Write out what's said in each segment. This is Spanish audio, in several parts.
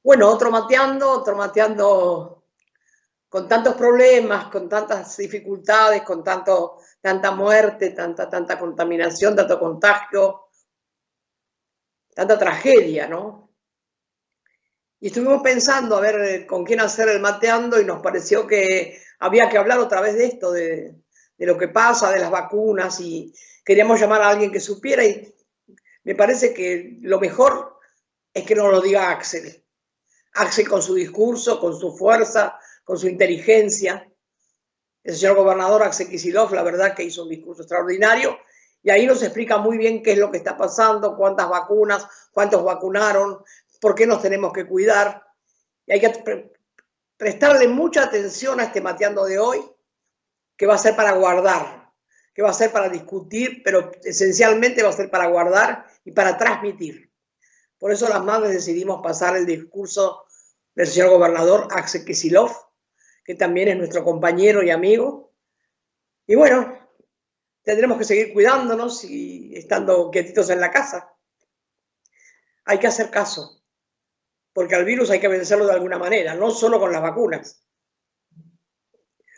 Bueno, otro mateando con tantos problemas, con tantas dificultades, con tanta muerte, tanta contaminación, tanto contagio, tanta tragedia, ¿no? Y estuvimos pensando a ver con quién hacer el mateando y nos pareció que había que hablar otra vez de esto, de lo que pasa, de las vacunas, y queríamos llamar a alguien que supiera, y me parece que lo mejor es que nos lo diga Axel. Axel con su discurso, con su fuerza, con su inteligencia. El señor gobernador Axel Kicillof, la verdad que hizo un discurso extraordinario, y ahí nos explica muy bien qué es lo que está pasando, cuántas vacunas, cuántos vacunaron, por qué nos tenemos que cuidar. Y hay que prestarle mucha atención a este mateando de hoy, que va a ser para guardar, que va a ser para discutir, pero esencialmente va a ser para guardar y para transmitir. Por eso las madres decidimos pasar el discurso del señor gobernador Axel Kicillof, que también es nuestro compañero y amigo. Y bueno, tendremos que seguir cuidándonos y estando quietitos en la casa. Hay que hacer caso, porque al virus hay que vencerlo de alguna manera, no solo con las vacunas,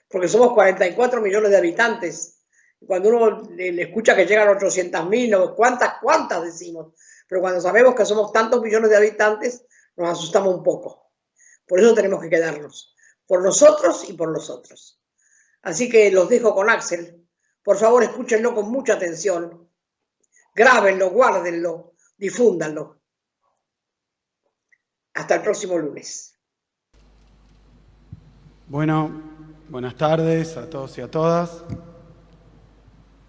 porque somos 44 millones de habitantes. Cuando uno le escucha que llegan 800.000, ¿cuántas decimos? Pero cuando sabemos que somos tantos millones de habitantes, nos asustamos un poco. Por eso tenemos que quedarnos, por nosotros y por los otros. Así que los dejo con Axel. Por favor, escúchenlo con mucha atención. Grábenlo, guárdenlo, difúndanlo. Hasta el próximo lunes. Bueno, buenas tardes a todos y a todas.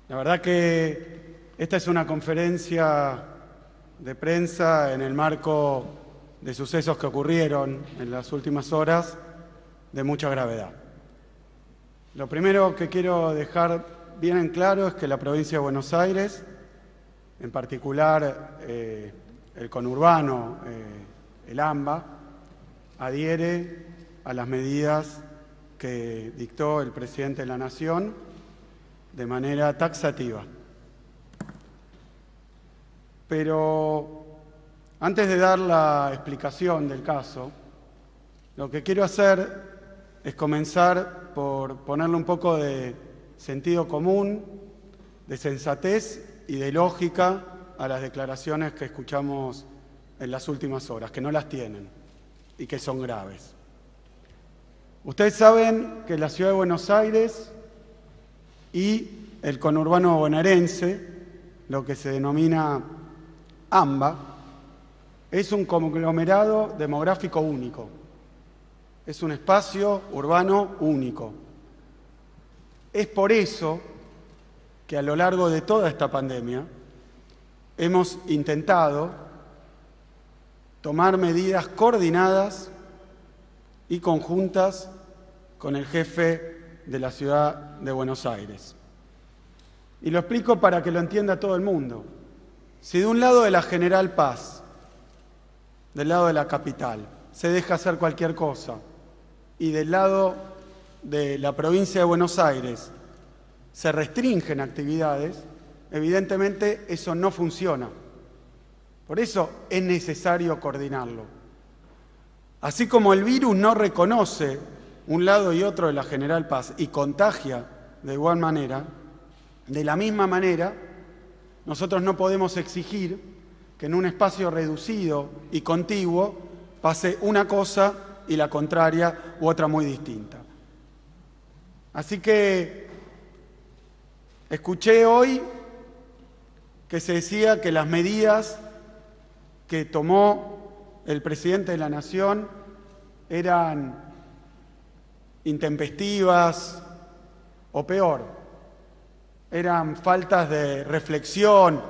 La verdad que esta es una conferencia de prensa en el marco de sucesos que ocurrieron en las últimas horas de mucha gravedad. Lo primero que quiero dejar bien en claro es que la provincia de Buenos Aires, en particular el conurbano, el AMBA, adhiere a las medidas que dictó el presidente de la Nación de manera taxativa. Pero antes de dar la explicación del caso, lo que quiero hacer es comenzar por ponerle un poco de sentido común, de sensatez y de lógica a las declaraciones que escuchamos en las últimas horas, que no las tienen y que son graves. Ustedes saben que la Ciudad de Buenos Aires y el conurbano bonaerense, lo que se denomina AMBA, es un conglomerado demográfico único. Es un espacio urbano único. Es por eso que a lo largo de toda esta pandemia hemos intentado tomar medidas coordinadas y conjuntas con el jefe de la Ciudad de Buenos Aires. Y lo explico para que lo entienda todo el mundo. Si de un lado de la General Paz, del lado de la capital, se deja hacer cualquier cosa, y del lado de la provincia de Buenos Aires se restringen actividades, evidentemente eso no funciona. Por eso es necesario coordinarlo. Así como el virus no reconoce un lado y otro de la General Paz y contagia de igual manera, de la misma manera, nosotros no podemos exigir que en un espacio reducido y contiguo pase una cosa y la contraria u otra muy distinta. Así que escuché hoy que se decía que las medidas que tomó el presidente de la Nación eran intempestivas o peor, eran faltas de reflexión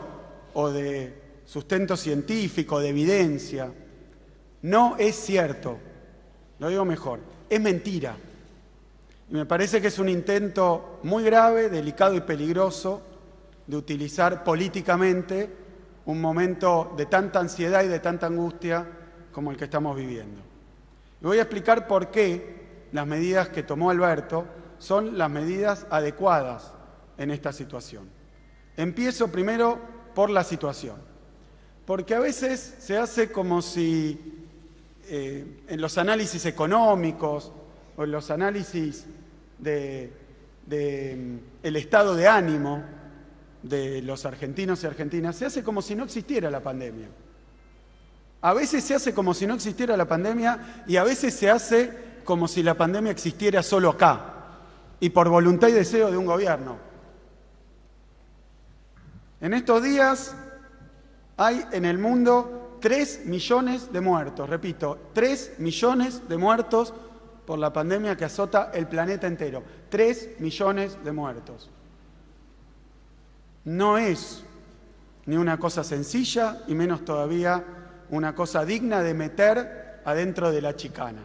o de sustento científico, de evidencia. No es cierto, lo digo mejor, es mentira. Y me parece que es un intento muy grave, delicado y peligroso de utilizar políticamente un momento de tanta ansiedad y de tanta angustia como el que estamos viviendo. Y voy a explicar por qué las medidas que tomó Alberto son las medidas adecuadas en esta situación. Empiezo primero por la situación, porque a veces se hace como si en los análisis económicos o en los análisis del estado de ánimo de los argentinos y argentinas, se hace como si no existiera la pandemia. A veces se hace como si no existiera la pandemia y a veces se hace como si la pandemia existiera solo acá y por voluntad y deseo de un gobierno. En estos días hay en el mundo 3 millones de muertos, repito, 3 millones de muertos por la pandemia que azota el planeta entero. 3 millones de muertos. No es ni una cosa sencilla y menos todavía una cosa digna de meter adentro de la chicana.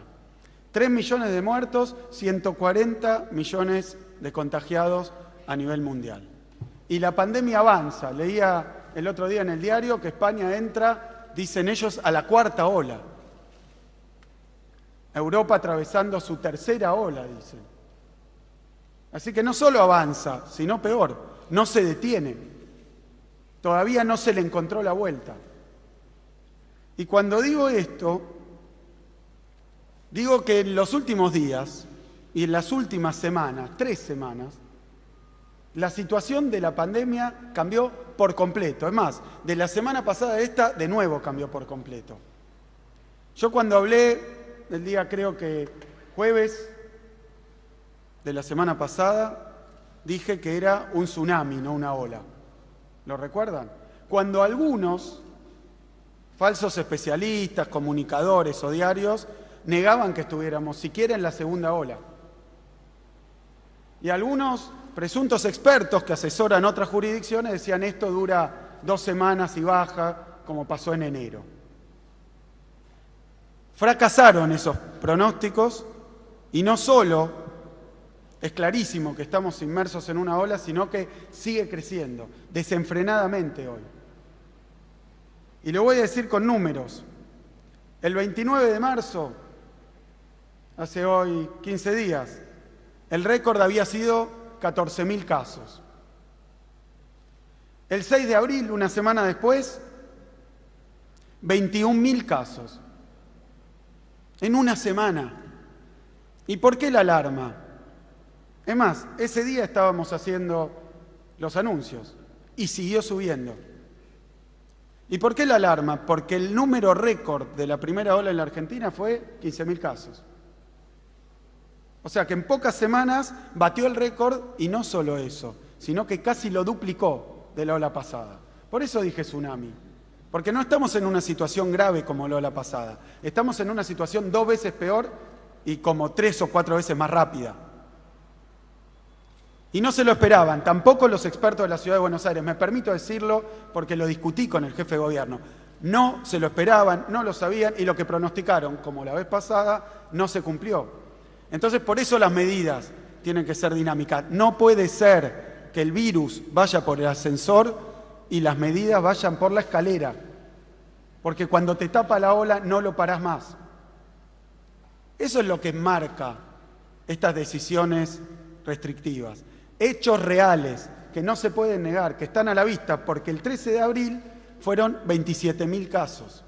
3 millones de muertos, 140 millones de contagiados a nivel mundial. Y la pandemia avanza. Leía el otro día en el diario que España entra, dicen ellos, a la 4ª ola. Europa atravesando su 3ª ola, dicen. Así que no solo avanza, sino peor, no se detiene. Todavía no se le encontró la vuelta. Y cuando digo esto, digo que en los últimos días y en las últimas semanas, 3 semanas, la situación de la pandemia cambió por completo. Es más, de la semana pasada a esta, de nuevo cambió por completo. Yo cuando hablé el día, creo que jueves de la semana pasada, dije que era un tsunami, no una ola. ¿Lo recuerdan? Cuando algunos falsos especialistas, comunicadores o diarios negaban que estuviéramos siquiera en la 2ª ola. Y algunos presuntos expertos que asesoran otras jurisdicciones decían esto dura 2 semanas y baja, como pasó en enero. Fracasaron esos pronósticos y no solo es clarísimo que estamos inmersos en una ola, sino que sigue creciendo desenfrenadamente hoy. Y lo voy a decir con números. El 29 de marzo, hace hoy 15 días, el récord había sido 14.000 casos. El 6 de abril, una semana después, 21.000 casos. En una semana. ¿Y por qué la alarma? Es más, ese día estábamos haciendo los anuncios y siguió subiendo. ¿Y por qué la alarma? Porque el número récord de la primera ola en la Argentina fue 15.000 casos. O sea que en pocas semanas batió el récord y no solo eso, sino que casi lo duplicó de la ola pasada. Por eso dije tsunami. Porque no estamos en una situación grave como la ola pasada. Estamos en una situación 2 veces peor y como 3 o 4 veces más rápida. Y no se lo esperaban, tampoco los expertos de la Ciudad de Buenos Aires. Me permito decirlo porque lo discutí con el jefe de gobierno. No se lo esperaban, no lo sabían y lo que pronosticaron, como la vez pasada, no se cumplió. Entonces, por eso las medidas tienen que ser dinámicas. No puede ser que el virus vaya por el ascensor y las medidas vayan por la escalera, porque cuando te tapa la ola no lo parás más. Eso es lo que marca estas decisiones restrictivas. Hechos reales que no se pueden negar, que están a la vista, porque el 13 de abril fueron 27.000 casos.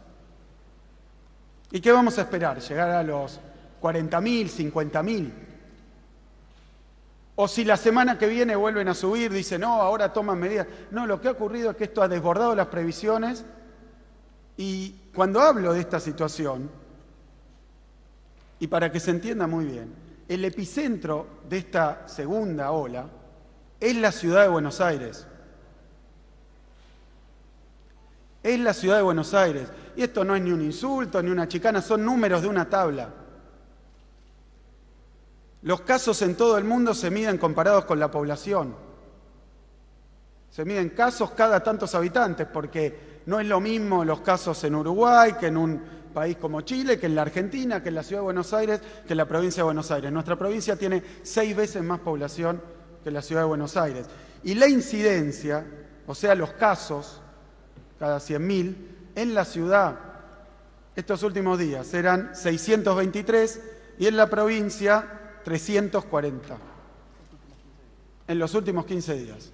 ¿Y qué vamos a esperar? ¿Llegar a los 40.000, 50.000? O si la semana que viene vuelven a subir, dicen, no, ahora toman medidas. No, lo que ha ocurrido es que esto ha desbordado las previsiones y cuando hablo de esta situación, y para que se entienda muy bien, el epicentro de esta segunda ola es la ciudad de Buenos Aires. Es la ciudad de Buenos Aires. Y esto no es ni un insulto, ni una chicana, son números de una tabla. Los casos en todo el mundo se miden comparados con la población. Se miden casos cada tantos habitantes, porque no es lo mismo los casos en Uruguay que en un país como Chile, que en la Argentina, que en la Ciudad de Buenos Aires, que en la provincia de Buenos Aires. Nuestra provincia tiene 6 veces más población que la Ciudad de Buenos Aires. Y la incidencia, o sea, los casos, cada 100.000, en la ciudad, estos últimos días, eran 623 y en la provincia 340. En los últimos 15 días.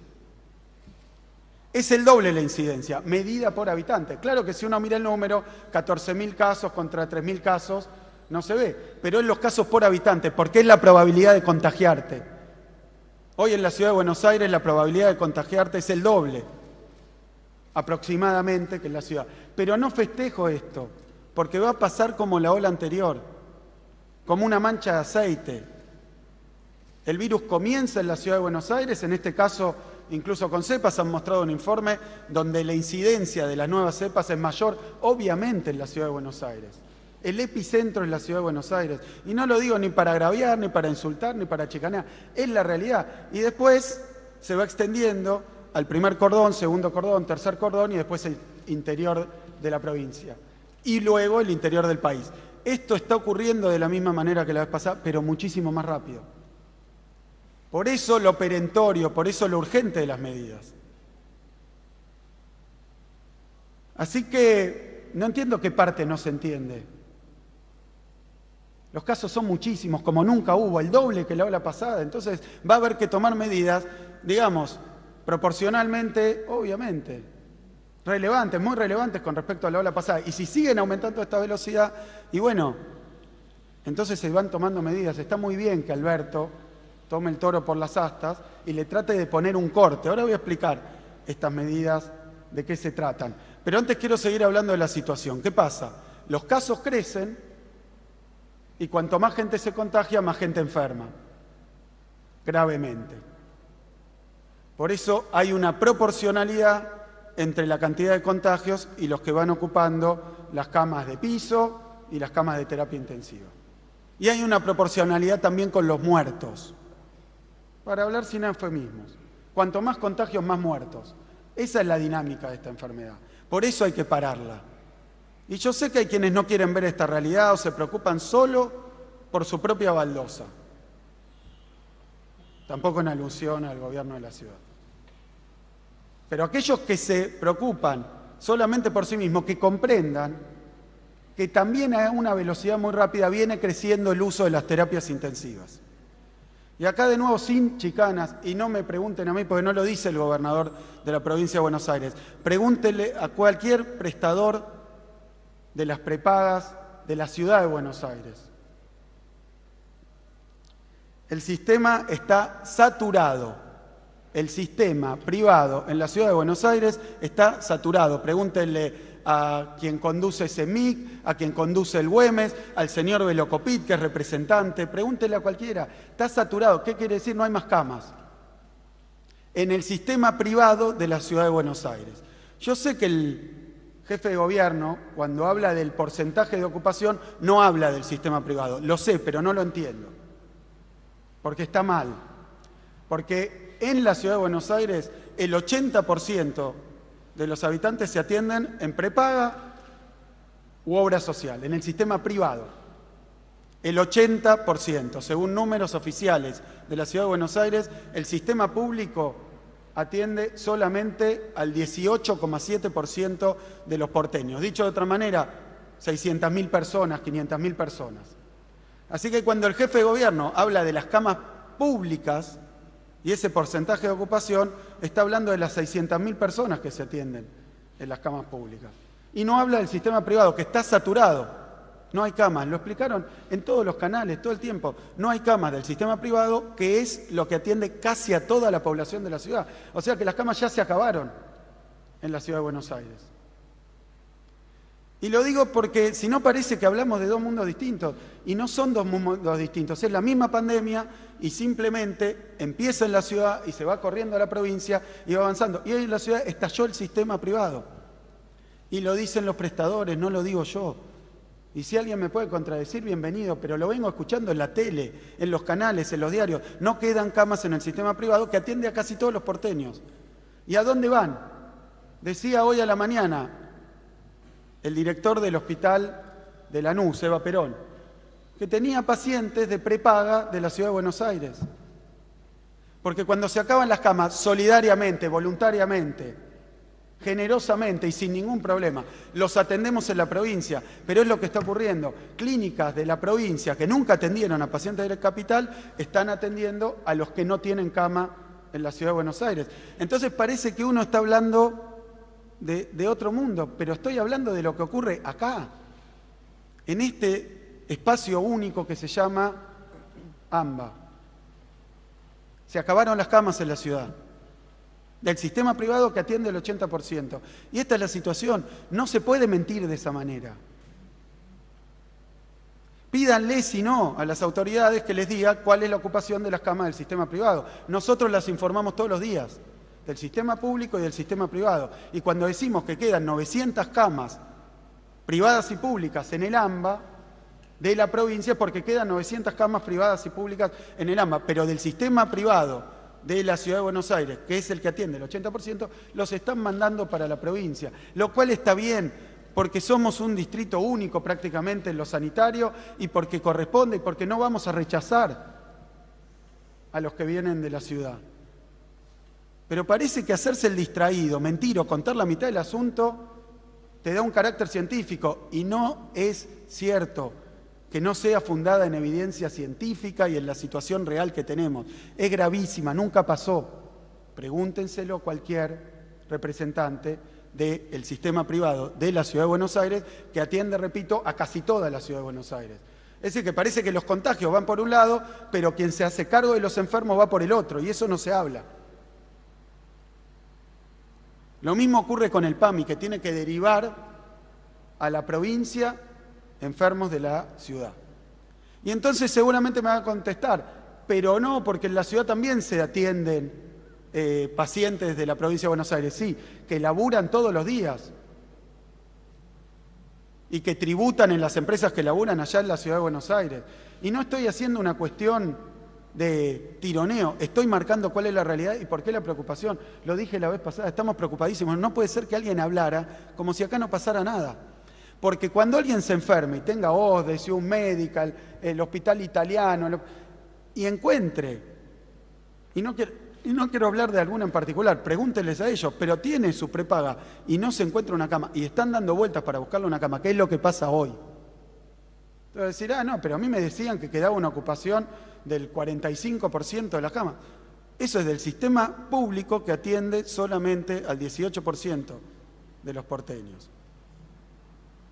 Es el doble la incidencia, medida por habitante. Claro que si uno mira el número, 14.000 casos contra 3.000 casos, no se ve, pero es los casos por habitante, porque es la probabilidad de contagiarte. Hoy en la ciudad de Buenos Aires la probabilidad de contagiarte es el doble, aproximadamente, que en la ciudad. Pero no festejo esto, porque va a pasar como la ola anterior, como una mancha de aceite. El virus comienza en la ciudad de Buenos Aires, en este caso incluso con cepas han mostrado un informe donde la incidencia de las nuevas cepas es mayor, obviamente en la ciudad de Buenos Aires. El epicentro es la ciudad de Buenos Aires. Y no lo digo ni para agraviar, ni para insultar, ni para chicanear. Es la realidad. Y después se va extendiendo al primer cordón, segundo cordón, tercer cordón y después el interior de la provincia. Y luego el interior del país. Esto está ocurriendo de la misma manera que la vez pasada, pero muchísimo más rápido. Por eso lo perentorio, por eso lo urgente de las medidas. Así que no entiendo qué parte no se entiende. Los casos son muchísimos, como nunca hubo, el doble que la ola pasada. Entonces va a haber que tomar medidas, digamos, proporcionalmente, obviamente, relevantes, muy relevantes con respecto a la ola pasada. Y si siguen aumentando esta velocidad, y bueno, entonces se van tomando medidas. Está muy bien que Alberto tome el toro por las astas y le trate de poner un corte. Ahora voy a explicar estas medidas, de qué se tratan. Pero antes quiero seguir hablando de la situación. ¿Qué pasa? Los casos crecen y cuanto más gente se contagia, más gente enferma, gravemente. Por eso hay una proporcionalidad entre la cantidad de contagios y los que van ocupando las camas de piso y las camas de terapia intensiva. Y hay una proporcionalidad también con los muertos. Para hablar sin eufemismos, cuanto más contagios, más muertos. Esa es la dinámica de esta enfermedad. Por eso hay que pararla. Y yo sé que hay quienes no quieren ver esta realidad o se preocupan solo por su propia baldosa. Tampoco en alusión al gobierno de la ciudad. Pero aquellos que se preocupan solamente por sí mismos, que comprendan que también a una velocidad muy rápida viene creciendo el uso de las terapias intensivas. Y acá de nuevo sin chicanas, y no me pregunten a mí porque no lo dice el gobernador de la provincia de Buenos Aires, pregúntenle a cualquier prestador de las prepagas de la ciudad de Buenos Aires. El sistema está saturado. El sistema privado en la ciudad de Buenos Aires está saturado. Pregúntenle a quien conduce CEMIC, a quien conduce el Güemes, al señor Velocopit, que es representante, pregúntenle a cualquiera. Está saturado. ¿Qué quiere decir? No hay más camas. En el sistema privado de la ciudad de Buenos Aires. Yo sé que el jefe de gobierno, cuando habla del porcentaje de ocupación, no habla del sistema privado. Lo sé, pero no lo entiendo. Porque está mal. Porque en la ciudad de Buenos Aires el 80% de los habitantes se atienden en prepaga u obra social, en el sistema privado. El 80%, según números oficiales de la ciudad de Buenos Aires, el sistema público atiende solamente al 18,7% de los porteños. Dicho de otra manera, 600.000 personas, 500.000 personas. Así que cuando el jefe de gobierno habla de las camas públicas y ese porcentaje de ocupación, está hablando de las 600.000 personas que se atienden en las camas públicas. Y no habla del sistema privado, que está saturado. No hay camas, lo explicaron en todos los canales, todo el tiempo. No hay camas del sistema privado, que es lo que atiende casi a toda la población de la ciudad. O sea que las camas ya se acabaron en la ciudad de Buenos Aires. Y lo digo porque si no parece que hablamos de dos mundos distintos, y no son dos mundos distintos, es la misma pandemia y simplemente empieza en la ciudad y se va corriendo a la provincia y va avanzando. Y hoy en la ciudad estalló el sistema privado. Y lo dicen los prestadores, no lo digo yo. Y si alguien me puede contradecir, bienvenido, pero lo vengo escuchando en la tele, en los canales, en los diarios. No quedan camas en el sistema privado que atiende a casi todos los porteños. ¿Y a dónde van? Decía hoy a la mañana el director del hospital de Lanús, Eva Perón, que tenía pacientes de prepaga de la ciudad de Buenos Aires. Porque cuando se acaban las camas, solidariamente, voluntariamente, generosamente y sin ningún problema, los atendemos en la provincia, pero es lo que está ocurriendo. Clínicas de la provincia que nunca atendieron a pacientes de la capital están atendiendo a los que no tienen cama en la Ciudad de Buenos Aires. Entonces parece que uno está hablando de otro mundo, pero estoy hablando de lo que ocurre acá, en este espacio único que se llama AMBA. Se acabaron las camas en la ciudad, del sistema privado que atiende el 80%. Y esta es la situación, no se puede mentir de esa manera. Pídanle, si no, a las autoridades que les diga cuál es la ocupación de las camas del sistema privado. Nosotros las informamos todos los días, del sistema público y del sistema privado. Y cuando decimos que quedan 900 camas privadas y públicas en el AMBA de la provincia, es porque quedan 900 camas privadas y públicas en el AMBA, pero del sistema privado de la Ciudad de Buenos Aires, que es el que atiende el 80%, los están mandando para la provincia, lo cual está bien, porque somos un distrito único prácticamente en lo sanitario y porque corresponde y porque no vamos a rechazar a los que vienen de la ciudad. Pero parece que hacerse el distraído, mentir o contar la mitad del asunto te da un carácter científico y no es cierto que no sea fundada en evidencia científica y en la situación real que tenemos. Es gravísima, nunca pasó. Pregúntenselo a cualquier representante del sistema privado de la Ciudad de Buenos Aires, que atiende, repito, a casi toda la Ciudad de Buenos Aires. Es decir, que parece que los contagios van por un lado, pero quien se hace cargo de los enfermos va por el otro, y eso no se habla. Lo mismo ocurre con el PAMI, que tiene que derivar a la provincia enfermos de la ciudad. Y entonces seguramente me va a contestar, pero no, porque en la ciudad también se atienden pacientes de la provincia de Buenos Aires, sí, que laburan todos los días y que tributan en las empresas que laburan allá en la Ciudad de Buenos Aires. Y no estoy haciendo una cuestión de tironeo, estoy marcando cuál es la realidad y por qué la preocupación. Lo dije la vez pasada, estamos preocupadísimos. No puede ser que alguien hablara como si acá no pasara nada. Porque cuando alguien se enferme y tenga OSDES, un medical, el hospital italiano, y encuentre, y no quiero hablar de alguna en particular, pregúntenles a ellos, pero tiene su prepaga y no se encuentra una cama y están dando vueltas para buscarle una cama, ¿qué es lo que pasa hoy? Entonces decir, no, pero a mí me decían que quedaba una ocupación del 45% de las camas. Eso es del sistema público que atiende solamente al 18% de los porteños.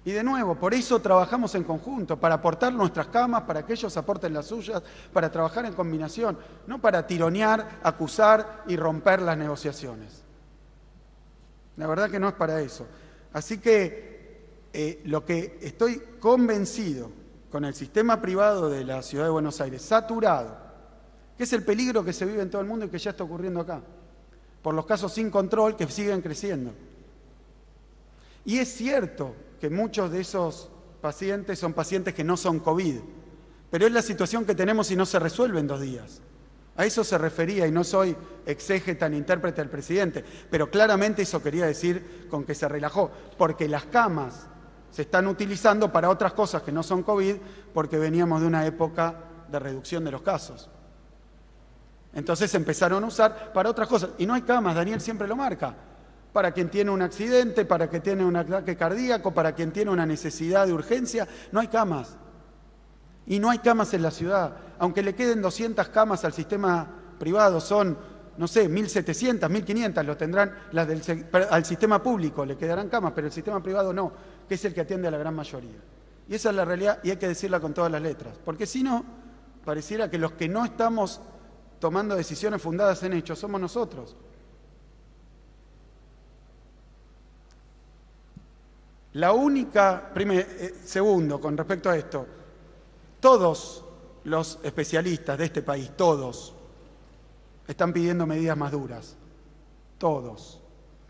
Y de nuevo, por eso trabajamos en conjunto, para aportar nuestras camas, para que ellos aporten las suyas, para trabajar en combinación, no para tironear, acusar y romper las negociaciones. La verdad que no es para eso. Así que lo que estoy convencido con el sistema privado de la Ciudad de Buenos Aires, saturado, que es el peligro que se vive en todo el mundo y que ya está ocurriendo acá, por los casos sin control que siguen creciendo. Y es cierto que muchos de esos pacientes son pacientes que no son COVID, pero es la situación que tenemos y no se resuelve en 2 días. A eso se refería, y no soy exégeta ni intérprete del presidente, pero claramente eso quería decir con que se relajó, porque las camas se están utilizando para otras cosas que no son COVID, porque veníamos de una época de reducción de los casos. Entonces se empezaron a usar para otras cosas, y no hay camas, Daniel siempre lo marca, para quien tiene un accidente, para quien tiene un ataque cardíaco, para quien tiene una necesidad de urgencia, no hay camas. Y no hay camas en la ciudad. Aunque le queden 200 camas al sistema privado, son, no sé, 1.700, 1.500, lo tendrán al sistema público, le quedarán camas, pero el sistema privado no, que es el que atiende a la gran mayoría. Y esa es la realidad y hay que decirla con todas las letras, porque si no, pareciera que los que no estamos tomando decisiones fundadas en hechos somos nosotros. La única, segundo, con respecto a esto, todos los especialistas de este país, todos, están pidiendo medidas más duras. Todos.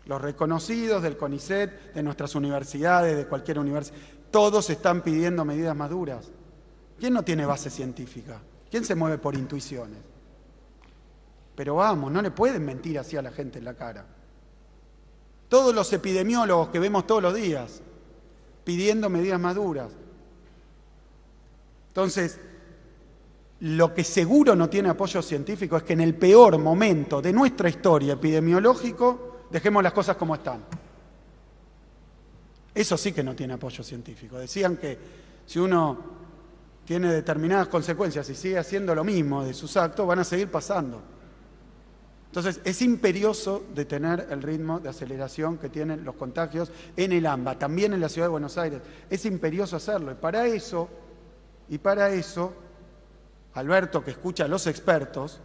Los reconocidos del CONICET, de nuestras universidades, de cualquier universidad, todos están pidiendo medidas más duras. ¿Quién no tiene base científica? ¿Quién se mueve por intuiciones? Pero vamos, no le pueden mentir así a la gente en la cara. Todos los epidemiólogos que vemos todos los días pidiendo medidas más duras. Entonces, lo que seguro no tiene apoyo científico es que en el peor momento de nuestra historia epidemiológico dejemos las cosas como están. Eso sí que no tiene apoyo científico. Decían que si uno tiene determinadas consecuencias y sigue haciendo lo mismo de sus actos, van a seguir pasando. Entonces, es imperioso detener el ritmo de aceleración que tienen los contagios en el AMBA, también en la Ciudad de Buenos Aires. Es imperioso hacerlo. Y para eso, Alberto, que escucha a los expertos,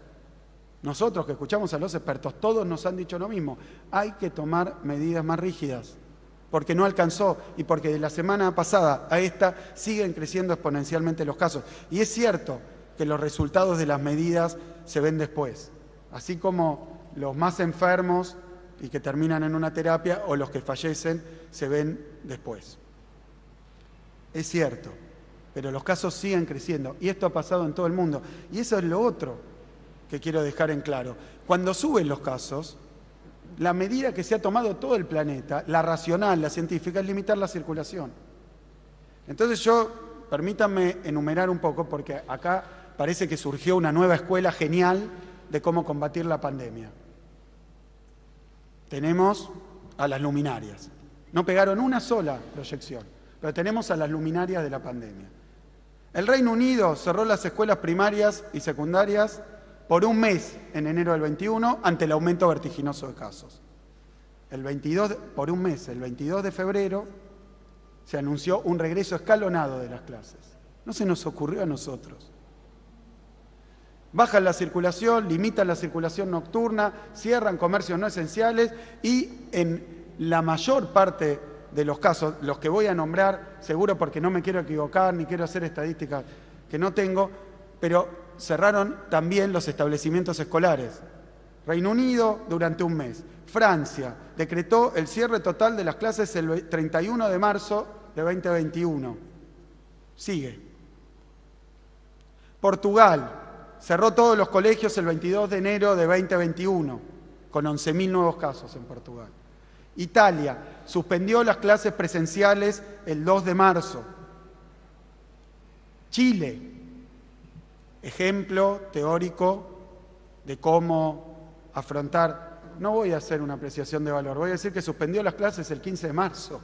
nosotros que escuchamos a los expertos, todos nos han dicho lo mismo. Hay que tomar medidas más rígidas, porque no alcanzó y porque de la semana pasada a esta siguen creciendo exponencialmente los casos. Y es cierto que los resultados de las medidas se ven después. Así como los más enfermos y que terminan en una terapia o los que fallecen se ven después. Es cierto, pero los casos siguen creciendo y esto ha pasado en todo el mundo. Y eso es lo otro que quiero dejar en claro. Cuando suben los casos, la medida que se ha tomado todo el planeta, la racional, la científica, es limitar la circulación. Entonces permítanme enumerar un poco, porque acá parece que surgió una nueva escuela genial de cómo combatir la pandemia. Tenemos a las luminarias. No pegaron una sola proyección, pero tenemos a las luminarias de la pandemia. El Reino Unido cerró las escuelas primarias y secundarias por un mes en enero del 21 ante el aumento vertiginoso de casos. Por un mes, el 22 de febrero, se anunció un regreso escalonado de las clases. No se nos ocurrió a nosotros. Bajan la circulación, limitan la circulación nocturna, cierran comercios no esenciales y en la mayor parte de los casos, los que voy a nombrar, seguro porque no me quiero equivocar ni quiero hacer estadísticas que no tengo, pero cerraron también los establecimientos escolares. Reino Unido durante un mes. Francia decretó el cierre total de las clases el 31 de marzo de 2021. Sigue. Portugal cerró todos los colegios el 22 de enero de 2021, con 11.000 nuevos casos en Portugal. Italia suspendió las clases presenciales el 2 de marzo. Chile, ejemplo teórico de cómo afrontar. No voy a hacer una apreciación de valor, voy a decir que suspendió las clases el 15 de marzo.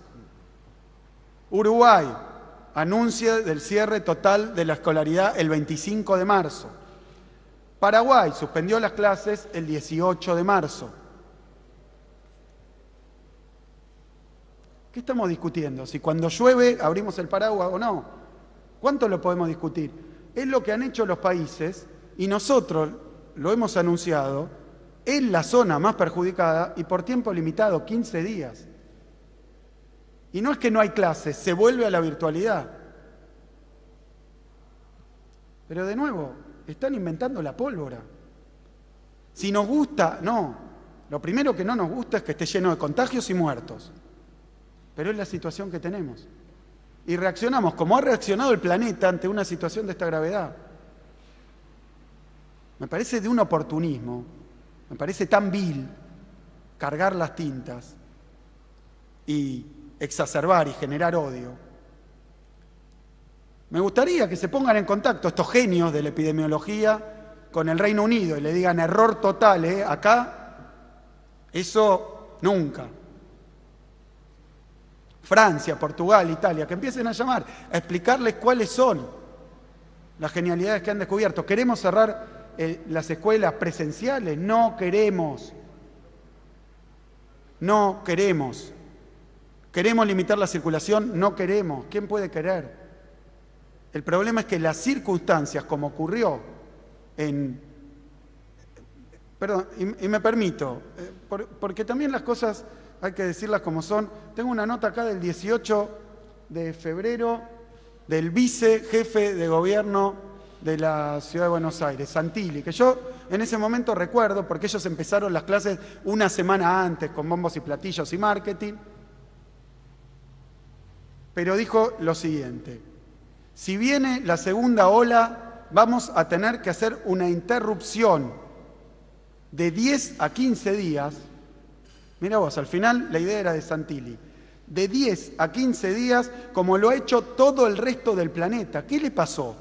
Uruguay anuncia del cierre total de la escolaridad el 25 de marzo. Paraguay suspendió las clases el 18 de marzo. ¿Qué estamos discutiendo? Si cuando llueve abrimos el paraguas o no. ¿Cuánto lo podemos discutir? Es lo que han hecho los países y nosotros lo hemos anunciado en la zona más perjudicada y por tiempo limitado, 15 días. Y no es que no hay clases, se vuelve a la virtualidad. Pero de nuevo, están inventando la pólvora. Si nos gusta, no. Lo primero que no nos gusta es que esté lleno de contagios y muertos. Pero es la situación que tenemos. Y reaccionamos como ha reaccionado el planeta ante una situación de esta gravedad. Me parece de un oportunismo, me parece tan vil cargar las tintas y exacerbar y generar odio. Me gustaría que se pongan en contacto estos genios de la epidemiología con el Reino Unido y le digan error total, acá eso nunca. Francia, Portugal, Italia, que empiecen a llamar, a explicarles cuáles son las genialidades que han descubierto. ¿Queremos cerrar las escuelas presenciales? No queremos. No queremos. ¿Queremos limitar la circulación? No queremos. ¿Quién puede querer? El problema es que las circunstancias, como ocurrió Perdón, y me permito, porque también las cosas hay que decirlas como son. Tengo una nota acá del 18 de febrero del vicejefe de gobierno de la Ciudad de Buenos Aires, Santilli, que yo en ese momento recuerdo porque ellos empezaron las clases una semana antes con bombos y platillos y marketing, pero dijo lo siguiente: si viene la segunda ola, vamos a tener que hacer una interrupción de 10 a 15 días. Mira vos, al final la idea era de Santilli. De 10 a 15 días, como lo ha hecho todo el resto del planeta. ¿Qué le pasó?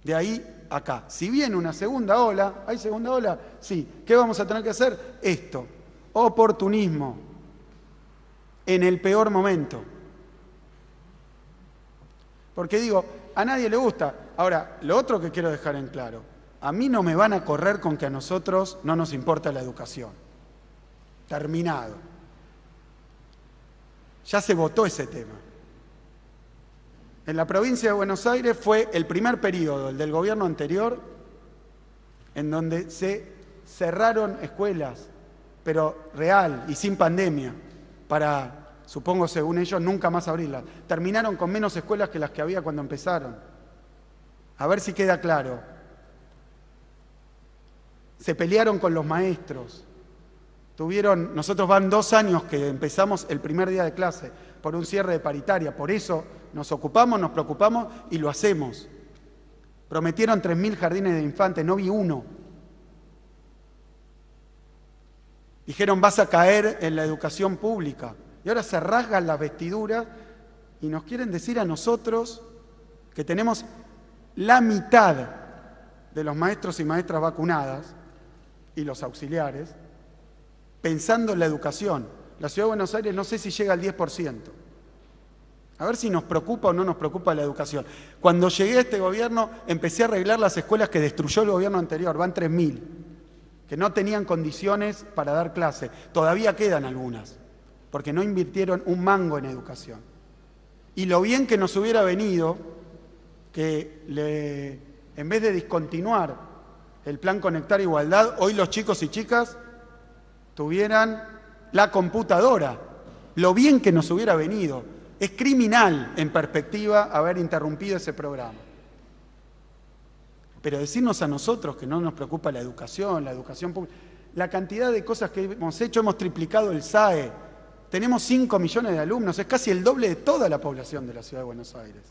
De ahí a acá. Si viene una segunda ola, ¿hay segunda ola? Sí. ¿Qué vamos a tener que hacer? Esto. Oportunismo. En el peor momento. Porque digo, a nadie le gusta. Ahora, lo otro que quiero dejar en claro. A mí no me van a correr con que a nosotros no nos importa la educación. Terminado. Ya se votó ese tema. En la provincia de Buenos Aires fue el primer periodo, el del gobierno anterior, en donde se cerraron escuelas, pero real y sin pandemia, para, supongo según ellos, nunca más abrirlas. Terminaron con menos escuelas que las que había cuando empezaron. A ver si queda claro. Se pelearon con los maestros. Nosotros van 2 años que empezamos el primer día de clase por un cierre de paritaria. Por eso nos ocupamos, nos preocupamos y lo hacemos. Prometieron 3.000 jardines de infantes, no vi uno. Dijeron, vas a caer en la educación pública. Y ahora se rasgan las vestiduras y nos quieren decir a nosotros que tenemos la mitad de los maestros y maestras vacunadas y los auxiliares, pensando en la educación. La Ciudad de Buenos Aires no sé si llega al 10%. A ver si nos preocupa o no nos preocupa la educación. Cuando llegué a este gobierno, empecé a arreglar las escuelas que destruyó el gobierno anterior, van 3.000, que no tenían condiciones para dar clase. Todavía quedan algunas, porque no invirtieron un mango en educación. Y lo bien que nos hubiera venido que en vez de discontinuar el plan Conectar Igualdad, hoy los chicos y chicas tuvieran la computadora. Lo bien que nos hubiera venido. Es criminal, en perspectiva, haber interrumpido ese programa. Pero decirnos a nosotros que no nos preocupa la educación pública, la cantidad de cosas que hemos hecho, hemos triplicado el SAE, tenemos 5 millones de alumnos, es casi el doble de toda la población de la Ciudad de Buenos Aires.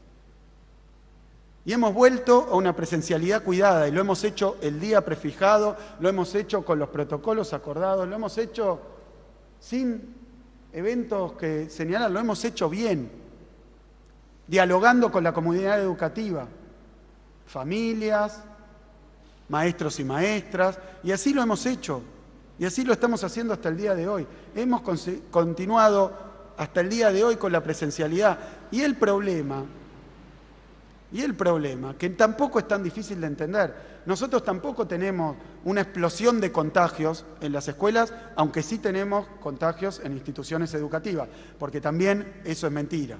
Y hemos vuelto a una presencialidad cuidada, y lo hemos hecho el día prefijado, lo hemos hecho con los protocolos acordados, lo hemos hecho sin eventos que señalan, lo hemos hecho bien, dialogando con la comunidad educativa, familias, maestros y maestras, y así lo hemos hecho, y así lo estamos haciendo hasta el día de hoy. Hemos continuado hasta el día de hoy con la presencialidad, y el problema, que tampoco es tan difícil de entender, nosotros tampoco tenemos una explosión de contagios en las escuelas, aunque sí tenemos contagios en instituciones educativas, porque también eso es mentira.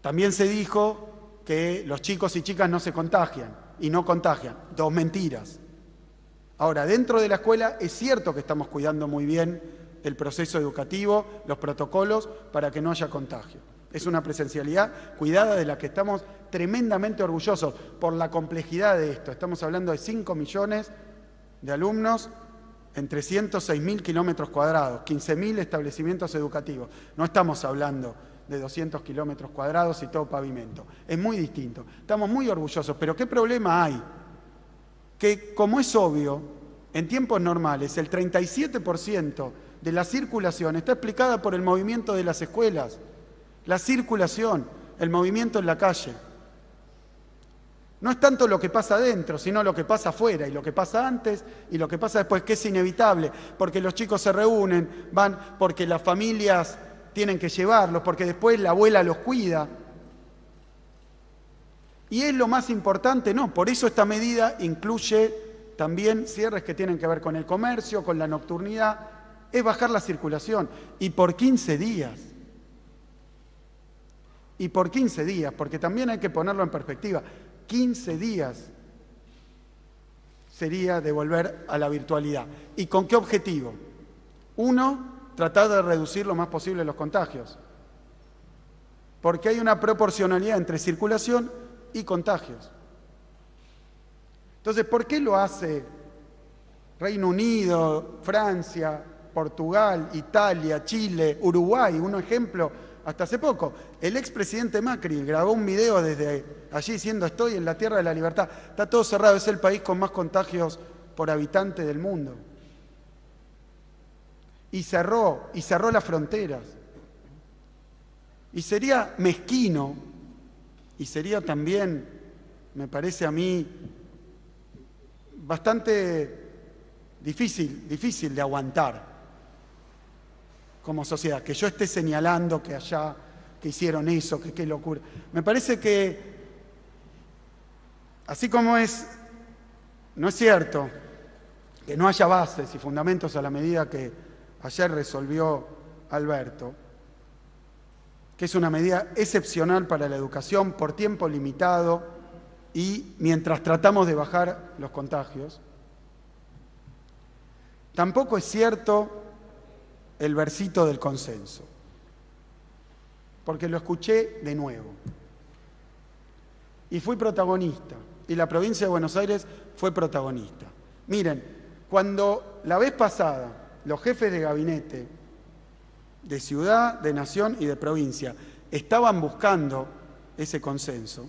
También se dijo que los chicos y chicas no se contagian, y no contagian. 2 mentiras. Ahora, dentro de la escuela es cierto que estamos cuidando muy bien el proceso educativo, los protocolos, para que no haya contagio. Es una presencialidad cuidada de la que estamos tremendamente orgullosos por la complejidad de esto. Estamos hablando de 5 millones de alumnos en 306.000 kilómetros cuadrados, 15.000 establecimientos educativos. No estamos hablando de 200 kilómetros cuadrados y todo pavimento. Es muy distinto. Estamos muy orgullosos, pero ¿qué problema hay? Que, como es obvio, en tiempos normales el 37% de la circulación está explicada por el movimiento de las escuelas. La circulación, el movimiento en la calle. No es tanto lo que pasa adentro, sino lo que pasa afuera, y lo que pasa antes y lo que pasa después, que es inevitable, porque los chicos se reúnen, van porque las familias tienen que llevarlos, porque después la abuela los cuida. Y es lo más importante, no, por eso esta medida incluye también cierres que tienen que ver con el comercio, con la nocturnidad, es bajar la circulación, y por 15 días. Y por 15 días, porque también hay que ponerlo en perspectiva. 15 días sería de volver a la virtualidad. ¿Y con qué objetivo? 1, tratar de reducir lo más posible los contagios. Porque hay una proporcionalidad entre circulación y contagios. Entonces, ¿por qué lo hace Reino Unido, Francia, Portugal, Italia, Chile, Uruguay? Un ejemplo. Hasta hace poco, el expresidente Macri grabó un video desde allí diciendo: estoy en la tierra de la libertad. Está todo cerrado, es el país con más contagios por habitante del mundo. Y cerró las fronteras. Y sería mezquino, y sería también, me parece a mí, bastante difícil de aguantar como sociedad, que yo esté señalando que allá, que hicieron eso, que qué locura. Me parece que, así como es No es cierto que no haya bases y fundamentos a la medida que ayer resolvió Alberto, que es una medida excepcional para la educación por tiempo limitado y mientras tratamos de bajar los contagios. Tampoco es cierto el versito del consenso, porque lo escuché de nuevo. Y fui protagonista, y la provincia de Buenos Aires fue protagonista. Miren, cuando la vez pasada los jefes de gabinete de ciudad, de nación y de provincia estaban buscando ese consenso,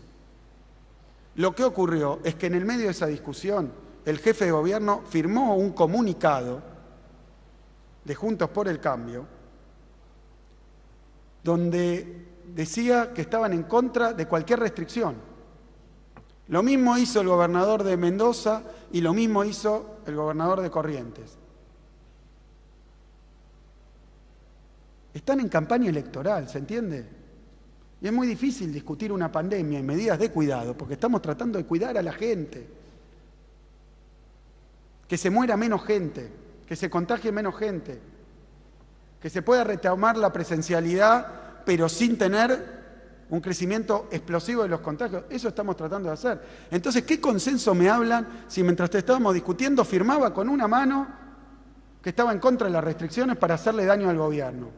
lo que ocurrió es que en el medio de esa discusión el jefe de gobierno firmó un comunicado de Juntos por el Cambio donde decía que estaban en contra de cualquier restricción. Lo mismo hizo el gobernador de Mendoza y lo mismo hizo el gobernador de Corrientes. Están en campaña electoral, ¿se entiende? Y es muy difícil discutir una pandemia y medidas de cuidado, porque estamos tratando de cuidar a la gente. Que se muera menos gente, que se contagie menos gente, que se pueda retomar la presencialidad, pero sin tener un crecimiento explosivo de los contagios. Eso estamos tratando de hacer. Entonces, ¿qué consenso me hablan si mientras estábamos discutiendo firmaba con una mano que estaba en contra de las restricciones para hacerle daño al gobierno?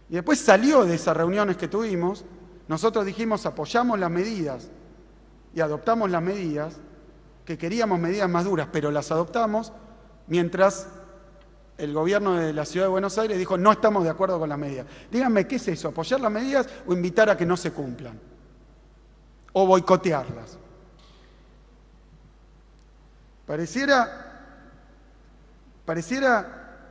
Y después salió de esas reuniones que tuvimos, nosotros dijimos apoyamos las medidas y adoptamos las medidas, que queríamos medidas más duras, pero las adoptamos, mientras el gobierno de la Ciudad de Buenos Aires dijo no estamos de acuerdo con las medidas. Díganme, ¿qué es eso? ¿Apoyar las medidas o invitar a que no se cumplan? ¿O boicotearlas? Pareciera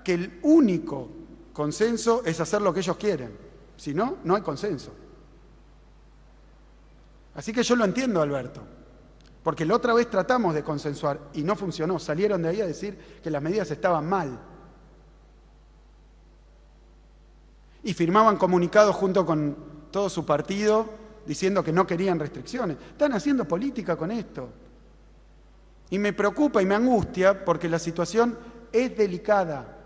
que el único consenso es hacer lo que ellos quieren. Si no, no hay consenso. Así que yo lo entiendo, Alberto, porque la otra vez tratamos de consensuar y no funcionó. Salieron de ahí a decir que las medidas estaban mal. Y firmaban comunicados junto con todo su partido diciendo que no querían restricciones. Están haciendo política con esto. Y me preocupa y me angustia porque la situación es delicada.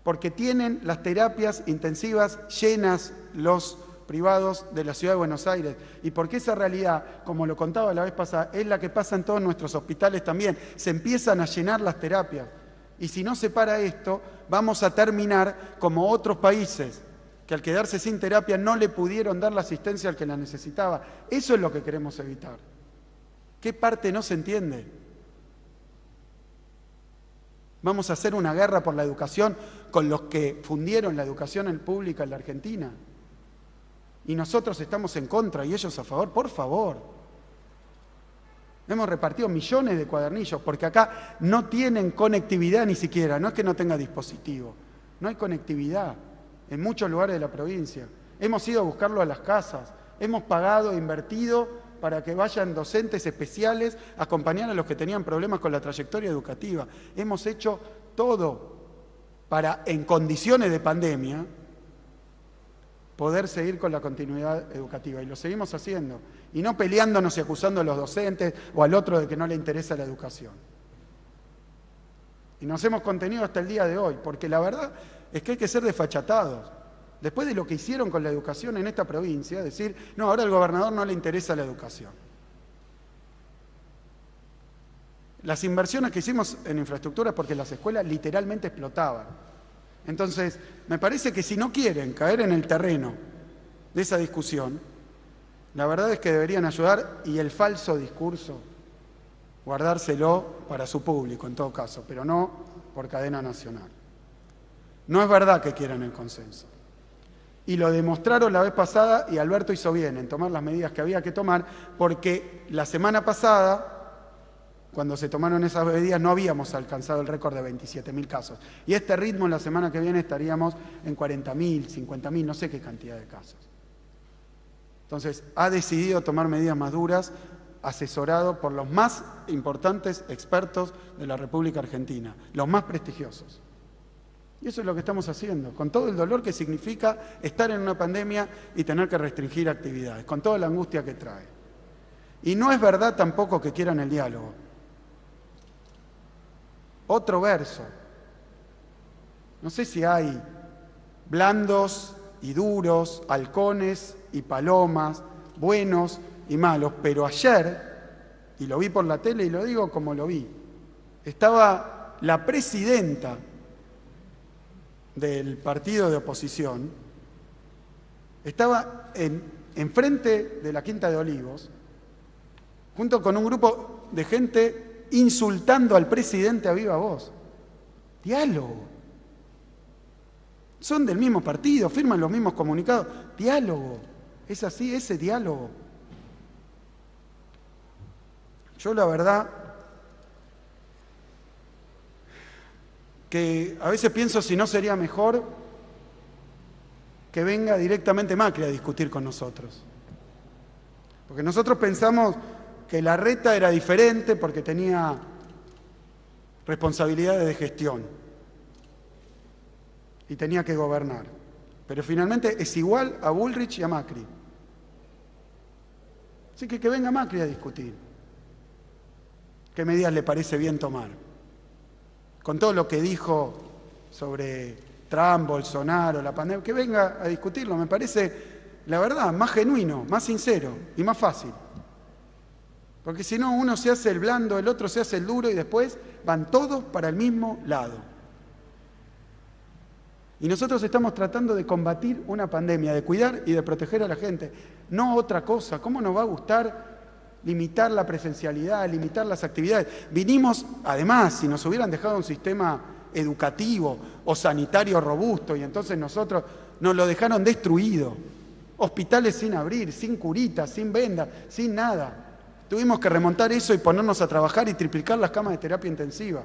Porque tienen las terapias intensivas llenas los privados de la Ciudad de Buenos Aires. Y porque esa realidad, como lo contaba la vez pasada, es la que pasa en todos nuestros hospitales también. Se empiezan a llenar las terapias. Y si no se para esto, vamos a terminar como otros países que al quedarse sin terapia no le pudieron dar la asistencia al que la necesitaba. Eso es lo que queremos evitar. ¿Qué parte no se entiende? Vamos a hacer una guerra por la educación con los que fundieron la educación pública en la Argentina. Y nosotros estamos en contra y ellos a favor. Por favor. Hemos repartido millones de cuadernillos porque acá no tienen conectividad ni siquiera. No es que no tenga dispositivo. No hay conectividad en muchos lugares de la provincia. Hemos ido a buscarlo a las casas. Hemos pagado e invertido para que vayan docentes especiales a acompañar a los que tenían problemas con la trayectoria educativa. Hemos hecho todo para, en condiciones de pandemia, poder seguir con la continuidad educativa. Y lo seguimos haciendo. Y no peleándonos y acusando a los docentes o al otro de que no le interesa la educación. Y nos hemos contenido hasta el día de hoy, porque la verdad es que hay que ser desfachatados. Después de lo que hicieron con la educación en esta provincia, decir, no, ahora al gobernador no le interesa la educación. Las inversiones que hicimos en infraestructura es porque las escuelas literalmente explotaban. Entonces, me parece que si no quieren caer en el terreno de esa discusión, la verdad es que deberían ayudar y el falso discurso guardárselo para su público en todo caso, pero no por cadena nacional. No es verdad que quieran el consenso. Y lo demostraron la vez pasada y Alberto hizo bien en tomar las medidas que había que tomar porque la semana pasada, cuando se tomaron esas medidas, no habíamos alcanzado el récord de 27.000 casos. Y este ritmo la semana que viene estaríamos en 40.000, 50.000, no sé qué cantidad de casos. Entonces, ha decidido tomar medidas más duras, asesorado por los más importantes expertos de la República Argentina, los más prestigiosos. Y eso es lo que estamos haciendo, con todo el dolor que significa estar en una pandemia y tener que restringir actividades, con toda la angustia que trae. Y no es verdad tampoco que quieran el diálogo. otro verso. No sé si hay blandos y duros, halcones y palomas, buenos y malos, pero ayer, y lo vi por la tele y lo digo como lo vi, estaba la presidenta del partido de oposición, estaba enfrente de la Quinta de Olivos, junto con un grupo de gente insultando al presidente a viva voz. Diálogo. Son del mismo partido, firman los mismos comunicados. Diálogo. Es así, ese diálogo. Yo la verdad que a veces pienso si no sería mejor que venga directamente Macri a discutir con nosotros. Porque nosotros pensamos que Larreta era diferente porque tenía responsabilidades de gestión y tenía que gobernar. Pero finalmente es igual a Bullrich y a Macri. Así que venga Macri a discutir. ¿Qué medidas le parece bien tomar? Con todo lo que dijo sobre Trump, Bolsonaro, la pandemia, que venga a discutirlo. Me parece, la verdad, más genuino, más sincero y más fácil. Porque si no, uno se hace el blando, el otro se hace el duro y después van todos para el mismo lado. Y nosotros estamos tratando de combatir una pandemia, de cuidar y de proteger a la gente. No otra cosa. ¿Cómo nos va a gustar limitar la presencialidad, limitar las actividades? Vinimos, además, si nos hubieran dejado un sistema educativo o sanitario robusto y entonces nosotros nos lo dejaron destruido. Hospitales sin abrir, sin curitas, sin vendas, sin nada. Tuvimos que remontar eso y ponernos a trabajar y triplicar las camas de terapia intensiva.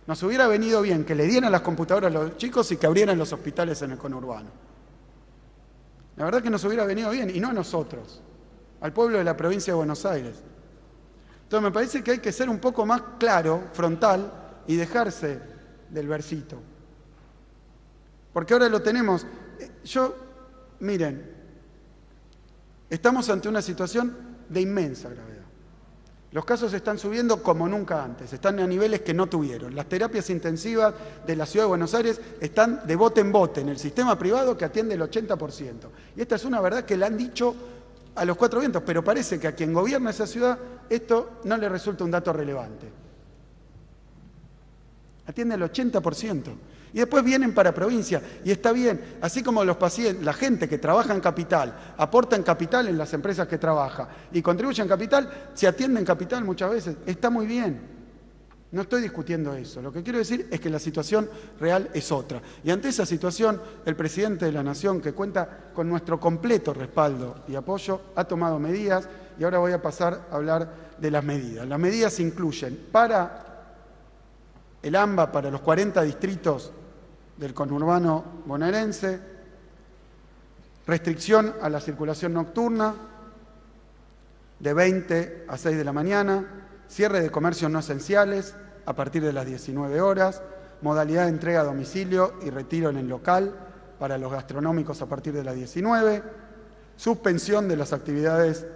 Nos hubiera venido bien que le dieran las computadoras a los chicos y que abrieran los hospitales en el conurbano. La verdad que nos hubiera venido bien, y no a nosotros, al pueblo de la provincia de Buenos Aires. Entonces me parece que hay que ser un poco más claro, frontal, y dejarse del versito. Porque ahora lo tenemos. Miren, estamos ante una situación de inmensa gravedad. Los casos están subiendo como nunca antes, están a niveles que no tuvieron. Las terapias intensivas de la Ciudad de Buenos Aires están de bote en bote en el sistema privado que atiende el 80%. Y esta es una verdad que la han dicho a los cuatro vientos, pero parece que a quien gobierna esa ciudad esto no le resulta un dato relevante. Atiende el 80%. Y después vienen para provincia, y está bien, así como los pacientes, la gente que trabaja en capital, aporta en capital en las empresas que trabaja y contribuye en capital, se atiende en capital muchas veces, está muy bien. No estoy discutiendo eso, lo que quiero decir es que la situación real es otra. Y ante esa situación, el presidente de la Nación, que cuenta con nuestro completo respaldo y apoyo, ha tomado medidas, y ahora voy a pasar a hablar de las medidas. Las medidas incluyen para el AMBA, para los 40 distritos del conurbano bonaerense, restricción a la circulación nocturna de 20 a 6 de la mañana, cierre de comercios no esenciales a partir de las 19 horas, modalidad de entrega a domicilio y retiro en el local para los gastronómicos a partir de las 19, suspensión de las actividades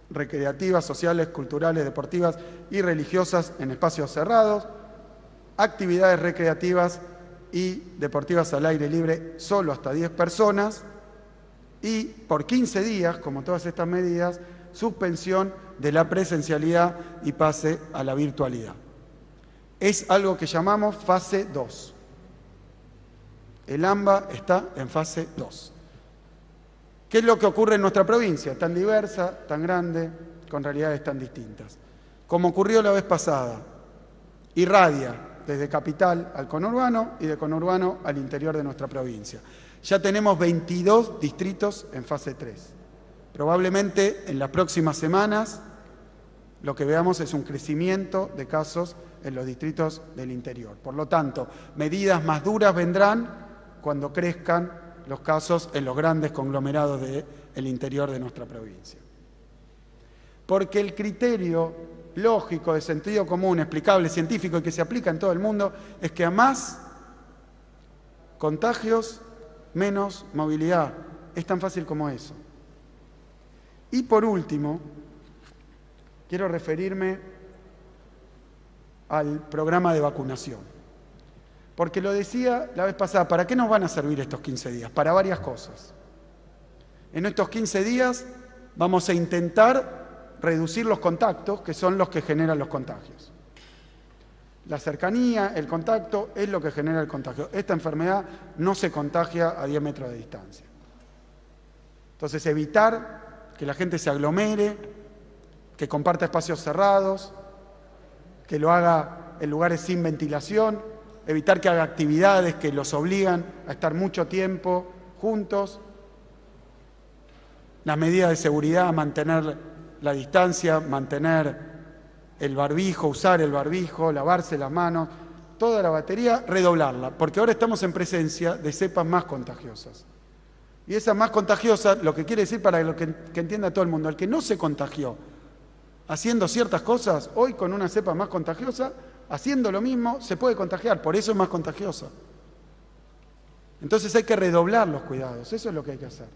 recreativas, sociales, culturales, deportivas y religiosas en espacios cerrados, actividades recreativas y deportivas al aire libre solo hasta 10 personas y por 15 días, como todas estas medidas, suspensión de la presencialidad y pase a la virtualidad. Es algo que llamamos fase 2. El AMBA está en fase 2. ¿Qué es lo que ocurre en nuestra provincia? Tan diversa, tan grande, con realidades tan distintas. Como ocurrió la vez pasada, irradia desde capital al conurbano y de conurbano al interior de nuestra provincia. Ya tenemos 22 distritos en fase 3. Probablemente en las próximas semanas lo que veamos es un crecimiento de casos en los distritos del interior. Por lo tanto, medidas más duras vendrán cuando crezcan los casos en los grandes conglomerados del interior de nuestra provincia. Porque el criterio lógico, de sentido común, explicable, científico y que se aplica en todo el mundo es que a más contagios, menos movilidad. Es tan fácil como eso. Y por último, quiero referirme al programa de vacunación. Porque lo decía la vez pasada, ¿para qué nos van a servir estos 15 días? Para varias cosas. En estos 15 días vamos a intentar reducir los contactos, que son los que generan los contagios. La cercanía, el contacto, es lo que genera el contagio. Esta enfermedad no se contagia a 10 metros de distancia. Entonces, evitar que la gente se aglomere, que comparta espacios cerrados, que lo haga en lugares sin ventilación, evitar que haga actividades que los obligan a estar mucho tiempo juntos, las medidas de seguridad, mantener la distancia, mantener el barbijo, usar el barbijo, lavarse las manos, toda la batería, redoblarla, porque ahora estamos en presencia de cepas más contagiosas. Y esas más contagiosas, lo que quiere decir para lo que entienda todo el mundo, el que no se contagió haciendo ciertas cosas, hoy con una cepa más contagiosa, haciendo lo mismo, se puede contagiar, por eso es más contagiosa. Entonces hay que redoblar los cuidados, eso es lo que hay que hacer.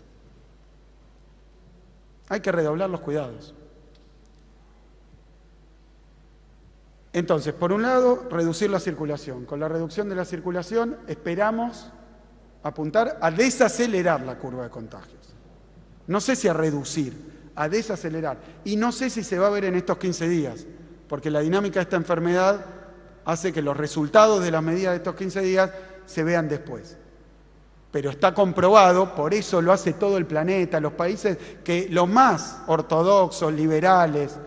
Hay que redoblar los cuidados. Entonces, por un lado, reducir la circulación. Con la reducción de la circulación esperamos apuntar a desacelerar la curva de contagios. No sé si a reducir, a desacelerar. Y no sé si se va a ver en estos 15 días, porque la dinámica de esta enfermedad hace que los resultados de las medidas de estos 15 días se vean después. Pero está comprobado, por eso lo hace todo el planeta, los países que los más ortodoxos, liberales,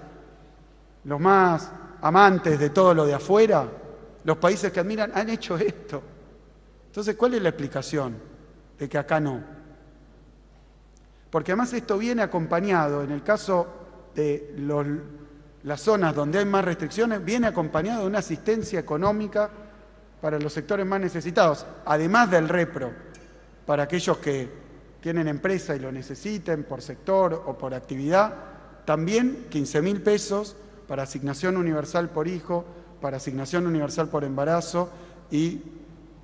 los más amantes de todo lo de afuera, los países que admiran, han hecho esto. Entonces, ¿cuál es la explicación de que acá no? Porque además esto viene acompañado, en el caso de las zonas donde hay más restricciones, viene acompañado de una asistencia económica para los sectores más necesitados, además del repro, para aquellos que tienen empresa y lo necesiten por sector o por actividad, también 15.000 pesos para asignación universal por hijo, para asignación universal por embarazo y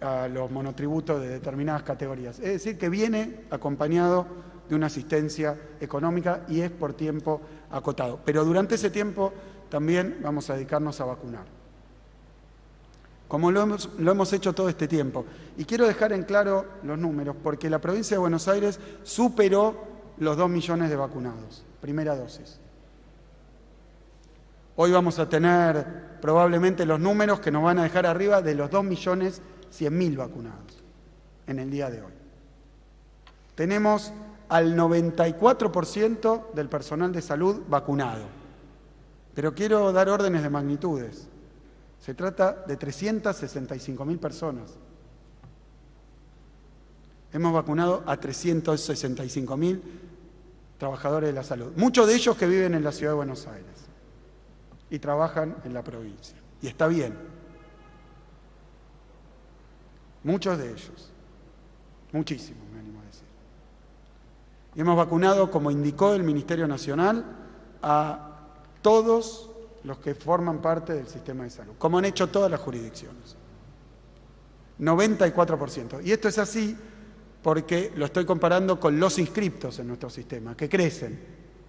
a los monotributos de determinadas categorías. Es decir, que viene acompañado de una asistencia económica y es por tiempo acotado. Pero durante ese tiempo también vamos a dedicarnos a vacunar, como lo hemos hecho todo este tiempo. Y quiero dejar en claro los números, porque la provincia de Buenos Aires superó los 2 millones de vacunados, primera dosis. Hoy vamos a tener probablemente los números que nos van a dejar arriba de los 2.100.000 vacunados en el día de hoy. Tenemos al 94% del personal de salud vacunado. Pero quiero dar órdenes de magnitudes. Se trata de 365.000 personas. Hemos vacunado a 365.000 trabajadores de la salud. Muchos de ellos que viven en la ciudad de Buenos Aires y trabajan en la provincia. Y está bien. Muchos de ellos. Muchísimos, me animo a decir. Y hemos vacunado, como indicó el Ministerio Nacional, a todos los que forman parte del sistema de salud, como han hecho todas las jurisdicciones. 94%. Y esto es así porque lo estoy comparando con los inscriptos en nuestro sistema, que crecen.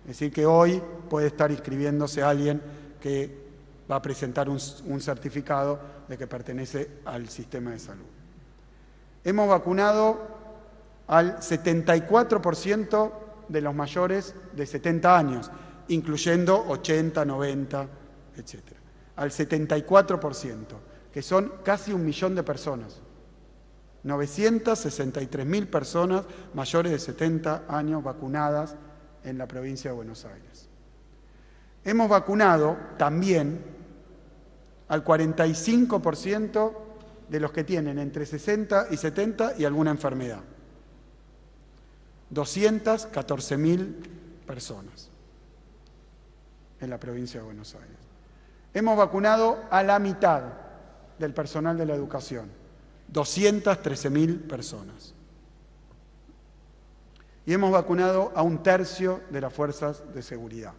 Es decir, que hoy puede estar inscribiéndose alguien que va a presentar un certificado de que pertenece al sistema de salud. Hemos vacunado al 74% de los mayores de 70 años, incluyendo 80, 90, etc. Al 74%, que son casi 1 millón de personas. 963.000 personas mayores de 70 años vacunadas en la provincia de Buenos Aires. Hemos vacunado también al 45% de los que tienen entre 60 y 70 y alguna enfermedad. 214.000 personas en la provincia de Buenos Aires. Hemos vacunado a la mitad del personal de la educación, 213.000 personas. Y hemos vacunado a 1/3 de las fuerzas de seguridad,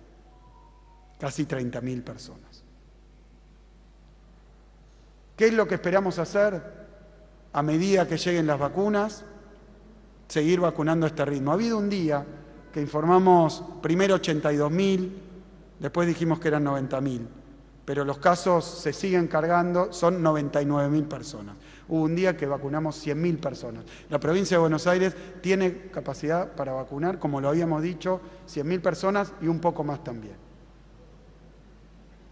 casi 30.000 personas. ¿Qué es lo que esperamos hacer a medida que lleguen las vacunas? Seguir vacunando a este ritmo. Ha habido un día que informamos primero 82.000, después dijimos que eran 90.000. pero los casos se siguen cargando, son 99.000 personas. Hubo un día que vacunamos 100.000 personas. La provincia de Buenos Aires tiene capacidad para vacunar, como lo habíamos dicho, 100.000 personas y un poco más también.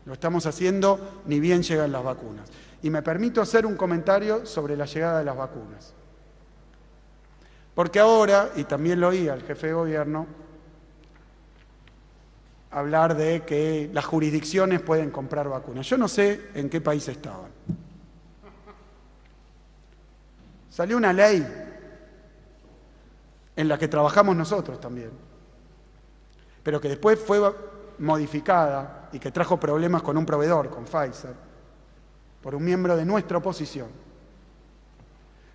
Lo estamos haciendo ni bien llegan las vacunas. Y me permito hacer un comentario sobre la llegada de las vacunas. Porque ahora, y también lo oí al jefe de gobierno, hablar de que las jurisdicciones pueden comprar vacunas. Yo no sé en qué país estaban. Salió una ley en la que trabajamos nosotros también, pero que después fue modificada y que trajo problemas con un proveedor, con Pfizer, por un miembro de nuestra oposición.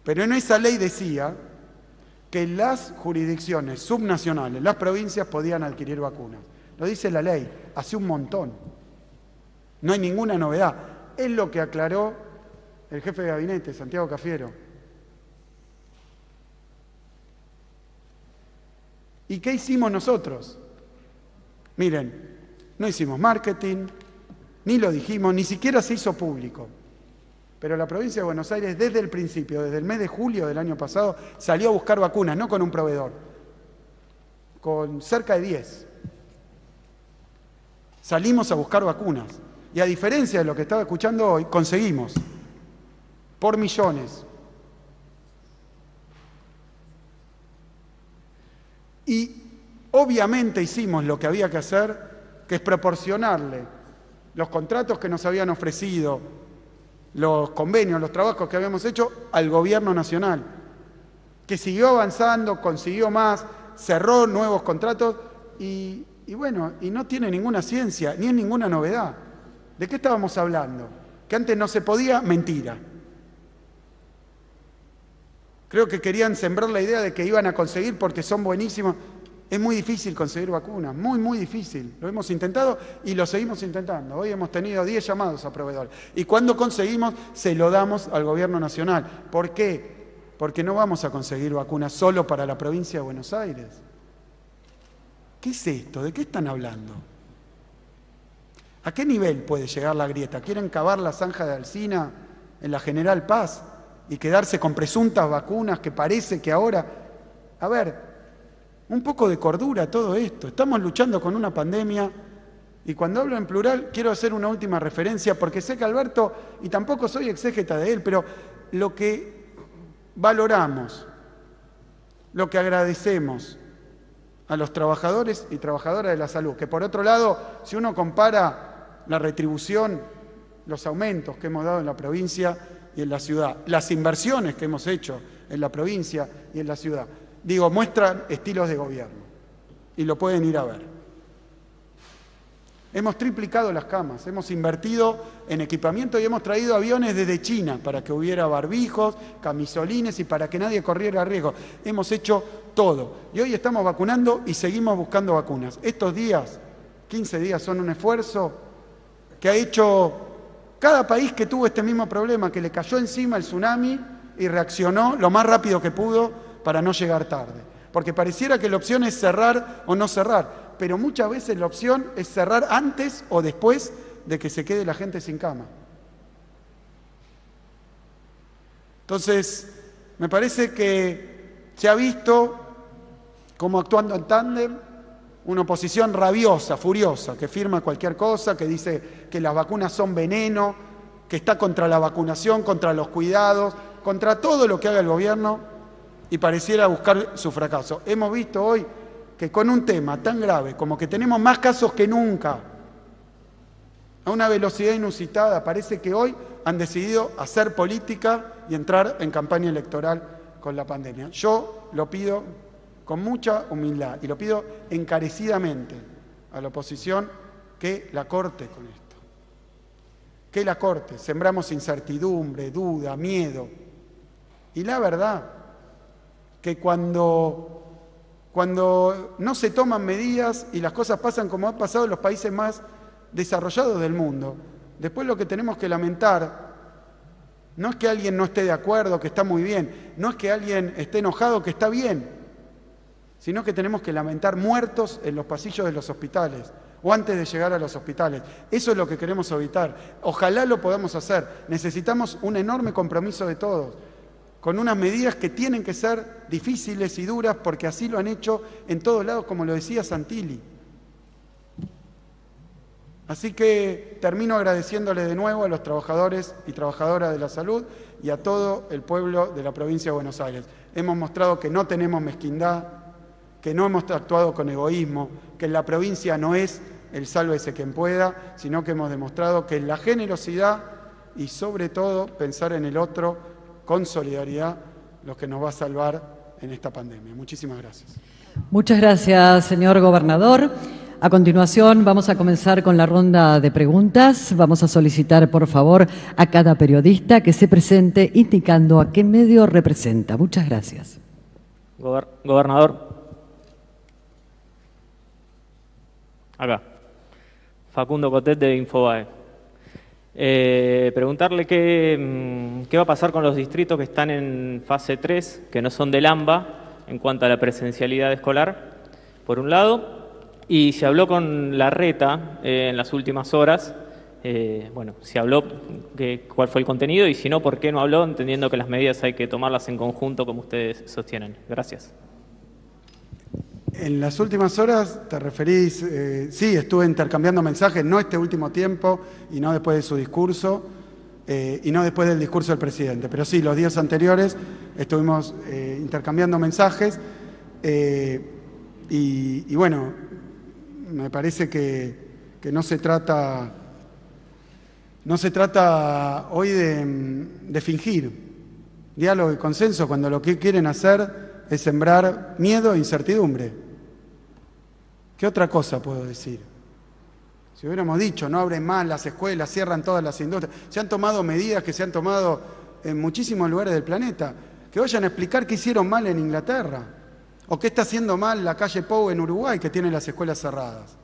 Pero en esa ley decía que las jurisdicciones subnacionales, las provincias, podían adquirir vacunas. Lo dice la ley, hace un montón. No hay ninguna novedad. Es lo que aclaró el jefe de gabinete, Santiago Cafiero. ¿Y qué hicimos nosotros? Miren, no hicimos marketing, ni lo dijimos, ni siquiera se hizo público. Pero la provincia de Buenos Aires, desde el principio, desde el mes de julio del año pasado, salió a buscar vacunas, no con un proveedor, con cerca de 10. Salimos a buscar vacunas. Y a diferencia de lo que estaba escuchando hoy, conseguimos. Por millones. Y obviamente hicimos lo que había que hacer, que es proporcionarle los contratos que nos habían ofrecido, los convenios, los trabajos que habíamos hecho al gobierno nacional, que siguió avanzando, consiguió más, cerró nuevos contratos y bueno, y no tiene ninguna ciencia, ni es ninguna novedad. ¿De qué estábamos hablando? Que antes no se podía, mentira. Creo que querían sembrar la idea de que iban a conseguir porque son buenísimos. Es muy difícil conseguir vacunas, muy, muy difícil. Lo hemos intentado y lo seguimos intentando. Hoy hemos tenido 10 llamados a proveedores. Y cuando conseguimos, se lo damos al gobierno nacional. ¿Por qué? Porque no vamos a conseguir vacunas solo para la provincia de Buenos Aires. ¿Qué es esto? ¿De qué están hablando? ¿A qué nivel puede llegar la grieta? ¿Quieren cavar la zanja de Alsina en la General Paz y quedarse con presuntas vacunas que parece que ahora... A ver, un poco de cordura a todo esto. Estamos luchando con una pandemia y cuando hablo en plural quiero hacer una última referencia porque sé que Alberto, y tampoco soy exégeta de él, pero lo que valoramos, lo que agradecemos a los trabajadores y trabajadoras de la salud, que por otro lado, si uno compara la retribución, los aumentos que hemos dado en la provincia y en la ciudad, las inversiones que hemos hecho en la provincia y en la ciudad, digo, muestran estilos de gobierno y lo pueden ir a ver. Hemos triplicado las camas, hemos invertido en equipamiento y hemos traído aviones desde China para que hubiera barbijos, camisolines y para que nadie corriera riesgo. Hemos hecho todo. Y hoy estamos vacunando y seguimos buscando vacunas. Estos días, 15 días, son un esfuerzo que ha hecho cada país que tuvo este mismo problema, que le cayó encima el tsunami y reaccionó lo más rápido que pudo para no llegar tarde. Porque pareciera que la opción es cerrar o no cerrar, pero muchas veces la opción es cerrar antes o después de que se quede la gente sin cama. Entonces, me parece que se ha visto cómo actuando en tándem, una oposición rabiosa, furiosa, que firma cualquier cosa, que dice que las vacunas son veneno, que está contra la vacunación, contra los cuidados, contra todo lo que haga el gobierno y pareciera buscar su fracaso. Hemos visto hoy que con un tema tan grave como que tenemos más casos que nunca, a una velocidad inusitada, parece que hoy han decidido hacer política y entrar en campaña electoral con la pandemia. Yo lo pido con mucha humildad y lo pido encarecidamente a la oposición que la corte con esto. Que la corte. Sembramos incertidumbre, duda, miedo. Y la verdad que cuando no se toman medidas y las cosas pasan como ha pasado en los países más desarrollados del mundo, después lo que tenemos que lamentar no es que alguien no esté de acuerdo, que está muy bien, no es que alguien esté enojado, que está bien, sino que tenemos que lamentar muertos en los pasillos de los hospitales o antes de llegar a los hospitales. Eso es lo que queremos evitar. Ojalá lo podamos hacer. Necesitamos un enorme compromiso de todos, con unas medidas que tienen que ser difíciles y duras, porque así lo han hecho en todos lados, como lo decía Santilli. Así que termino agradeciéndole de nuevo a los trabajadores y trabajadoras de la salud y a todo el pueblo de la provincia de Buenos Aires. Hemos mostrado que no tenemos mezquindad, que no hemos actuado con egoísmo, que en la provincia no es el sálvese quien pueda, sino que hemos demostrado que la generosidad y sobre todo pensar en el otro con solidaridad lo que nos va a salvar en esta pandemia. Muchísimas gracias. Muchas gracias, señor gobernador. A continuación vamos a comenzar con la ronda de preguntas. Vamos a solicitar, por favor, a cada periodista que se presente indicando a qué medio representa. Muchas gracias. Gobernador. Acá. Facundo Cotet de Infobae. Preguntarle qué va a pasar con los distritos que están en fase 3, que no son del AMBA, en cuanto a la presencialidad escolar, por un lado. Y se habló con Larreta en las últimas horas. Bueno, se habló cuál fue el contenido y si no, ¿por qué no habló? Entendiendo que las medidas hay que tomarlas en conjunto, como ustedes sostienen. Gracias. En las últimas horas te referís, sí, estuve intercambiando mensajes, no este último tiempo y no después de su discurso y no después del discurso del presidente, pero sí, los días anteriores estuvimos intercambiando mensajes y bueno, me parece que no se trata hoy de fingir diálogo y consenso cuando lo que quieren hacer es sembrar miedo e incertidumbre. ¿Qué otra cosa puedo decir? Si hubiéramos dicho, no abren más las escuelas, cierran todas las industrias, se han tomado medidas que se han tomado en muchísimos lugares del planeta, que vayan a explicar qué hicieron mal en Inglaterra. ¿O qué está haciendo mal la calle Pou en Uruguay, que tiene las escuelas cerradas?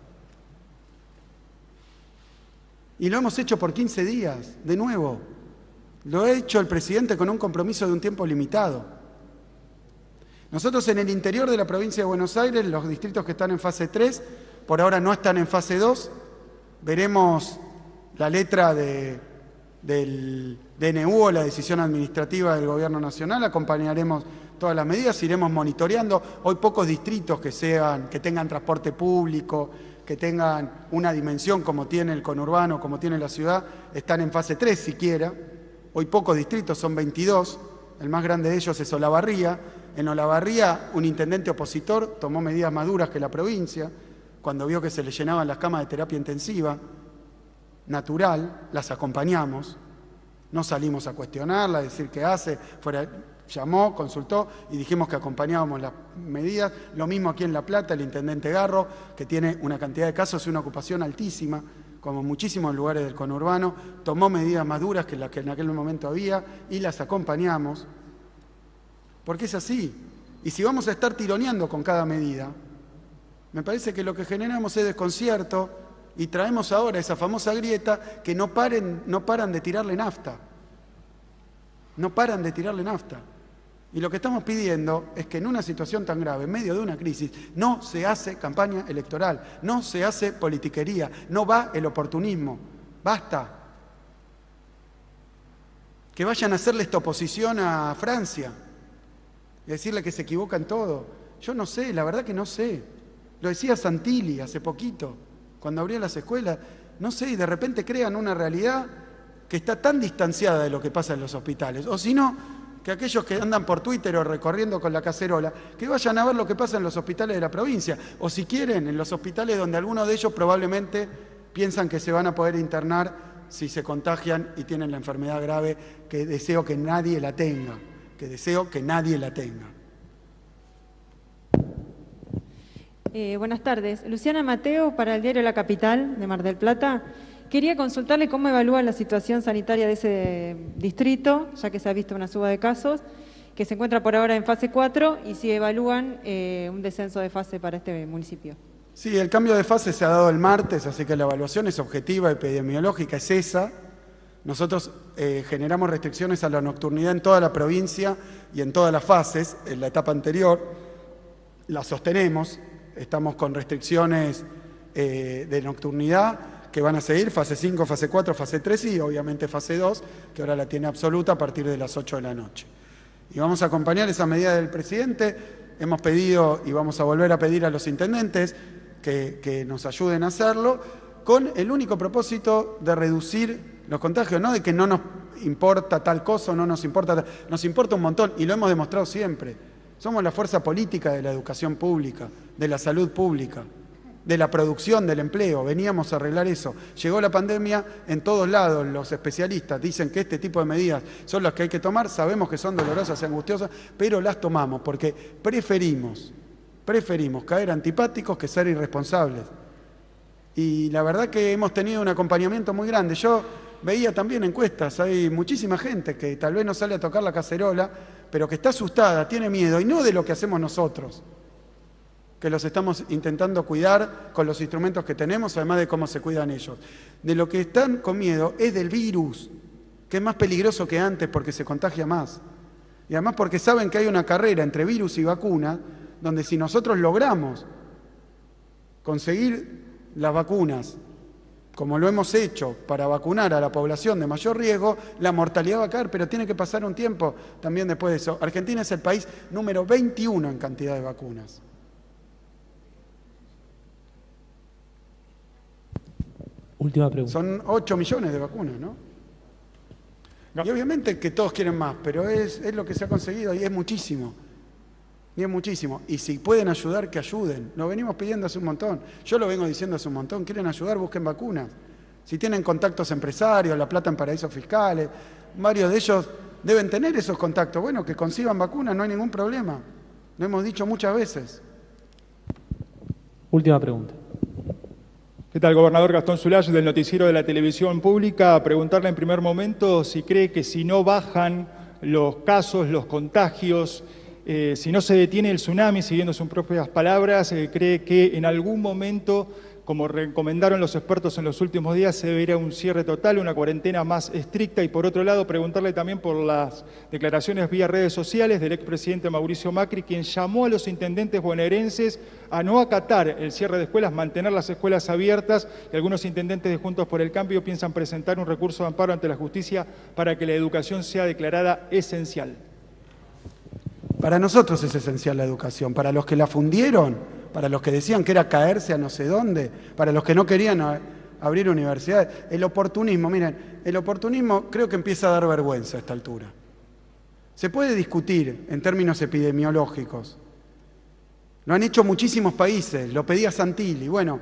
Y lo hemos hecho por 15 días, de nuevo. Lo ha hecho el presidente con un compromiso de un tiempo limitado. Nosotros en el interior de la provincia de Buenos Aires, los distritos que están en fase 3, por ahora no están en fase 2, veremos la letra del DNU o la decisión administrativa del Gobierno Nacional, acompañaremos todas las medidas, iremos monitoreando. Hoy pocos distritos que tengan transporte público, que tengan una dimensión como tiene el conurbano, como tiene la ciudad, están en fase 3 siquiera. Hoy pocos distritos, son 22, el más grande de ellos es Olavarría. En Olavarría un intendente opositor tomó medidas más duras que la provincia, cuando vio que se le llenaban las camas de terapia intensiva, natural, las acompañamos, no salimos a cuestionarla, a decir qué hace, llamó, consultó y dijimos que acompañábamos las medidas. Lo mismo aquí en La Plata, el intendente Garro, que tiene una cantidad de casos y una ocupación altísima, como en muchísimos lugares del conurbano, tomó medidas más duras que las que en aquel momento había y las acompañamos, porque es así. Y si vamos a estar tironeando con cada medida, me parece que lo que generamos es desconcierto y traemos ahora esa famosa grieta que no paran de tirarle nafta. No paran de tirarle nafta. Y lo que estamos pidiendo es que en una situación tan grave, en medio de una crisis, no se hace campaña electoral, no se hace politiquería, no va el oportunismo. Basta. Que vayan a hacerle esta oposición a Francia y decirle que se equivoca en todo. Yo no sé, la verdad que no sé. Lo decía Santilli hace poquito, cuando abrió las escuelas. No sé, y de repente crean una realidad que está tan distanciada de lo que pasa en los hospitales. O si no, que aquellos que andan por Twitter o recorriendo con la cacerola, que vayan a ver lo que pasa en los hospitales de la provincia. O si quieren, en los hospitales donde algunos de ellos probablemente piensan que se van a poder internar si se contagian y tienen la enfermedad grave, que deseo que nadie la tenga. Que deseo que nadie la tenga. Buenas tardes. Luciana Mateo, para el diario La Capital de Mar del Plata. Quería consultarle cómo evalúa la situación sanitaria de ese distrito, ya que se ha visto una suba de casos, que se encuentra por ahora en fase 4, y si evalúan un descenso de fase para este municipio. Sí, el cambio de fase se ha dado el martes, así que la evaluación es objetiva, epidemiológica, es esa. Nosotros generamos restricciones a la nocturnidad en toda la provincia y en todas las fases. En la etapa anterior la sostenemos, estamos con restricciones de nocturnidad, que van a seguir, fase 5, fase 4, fase 3 y obviamente fase 2, que ahora la tiene absoluta a partir de las 8 de la noche. Y vamos a acompañar esa medida del presidente. Hemos pedido y vamos a volver a pedir a los intendentes que nos ayuden a hacerlo, con el único propósito de reducir los contagios, no de que no nos importa tal cosa o no nos importa tal, nos importa un montón y lo hemos demostrado siempre. Somos la fuerza política de la educación pública, de la salud pública, de la producción, del empleo. Veníamos a arreglar eso. Llegó la pandemia, en todos lados los especialistas dicen que este tipo de medidas son las que hay que tomar, sabemos que son dolorosas y angustiosas, pero las tomamos porque preferimos caer antipáticos que ser irresponsables. Y la verdad que hemos tenido un acompañamiento muy grande. Yo veía también encuestas, hay muchísima gente que tal vez no sale a tocar la cacerola, pero que está asustada, tiene miedo, y no de lo que hacemos nosotros, que los estamos intentando cuidar con los instrumentos que tenemos, además de cómo se cuidan ellos. De lo que están con miedo es del virus, que es más peligroso que antes porque se contagia más. Y además porque saben que hay una carrera entre virus y vacuna, donde si nosotros logramos conseguir las vacunas, como lo hemos hecho para vacunar a la población de mayor riesgo, la mortalidad va a caer, pero tiene que pasar un tiempo también después de eso. Argentina es el país número 21 en cantidad de vacunas. Última pregunta. Son 8 millones de vacunas, ¿no? Y obviamente que todos quieren más, pero es lo que se ha conseguido y es muchísimo. Y es muchísimo. Y si pueden ayudar, que ayuden. Lo venimos pidiendo hace un montón. Yo lo vengo diciendo hace un montón. ¿Quieren ayudar? Busquen vacunas. Si tienen contactos empresarios, la plata en paraísos fiscales, varios de ellos deben tener esos contactos. Bueno, que consigan vacunas, no hay ningún problema. Lo hemos dicho muchas veces. Última pregunta. ¿Qué tal, gobernador? Gastón Zulay, del noticiero de la televisión pública. Preguntarle en primer momento si cree que si no bajan los casos, los contagios, si no se detiene el tsunami, siguiendo sus propias palabras, cree que en algún momento, como recomendaron los expertos en los últimos días, se debería un cierre total, una cuarentena más estricta. Y por otro lado, preguntarle también por las declaraciones vía redes sociales del expresidente Mauricio Macri, quien llamó a los intendentes bonaerenses a no acatar el cierre de escuelas, mantener las escuelas abiertas, y algunos intendentes de Juntos por el Cambio piensan presentar un recurso de amparo ante la justicia para que la educación sea declarada esencial. Para nosotros es esencial la educación. Para los que la fundieron, para los que decían que era caerse a no sé dónde, para los que no querían abrir universidades, el oportunismo, miren, el oportunismo creo que empieza a dar vergüenza a esta altura. Se puede discutir en términos epidemiológicos. Lo han hecho muchísimos países, lo pedía Santilli. Bueno,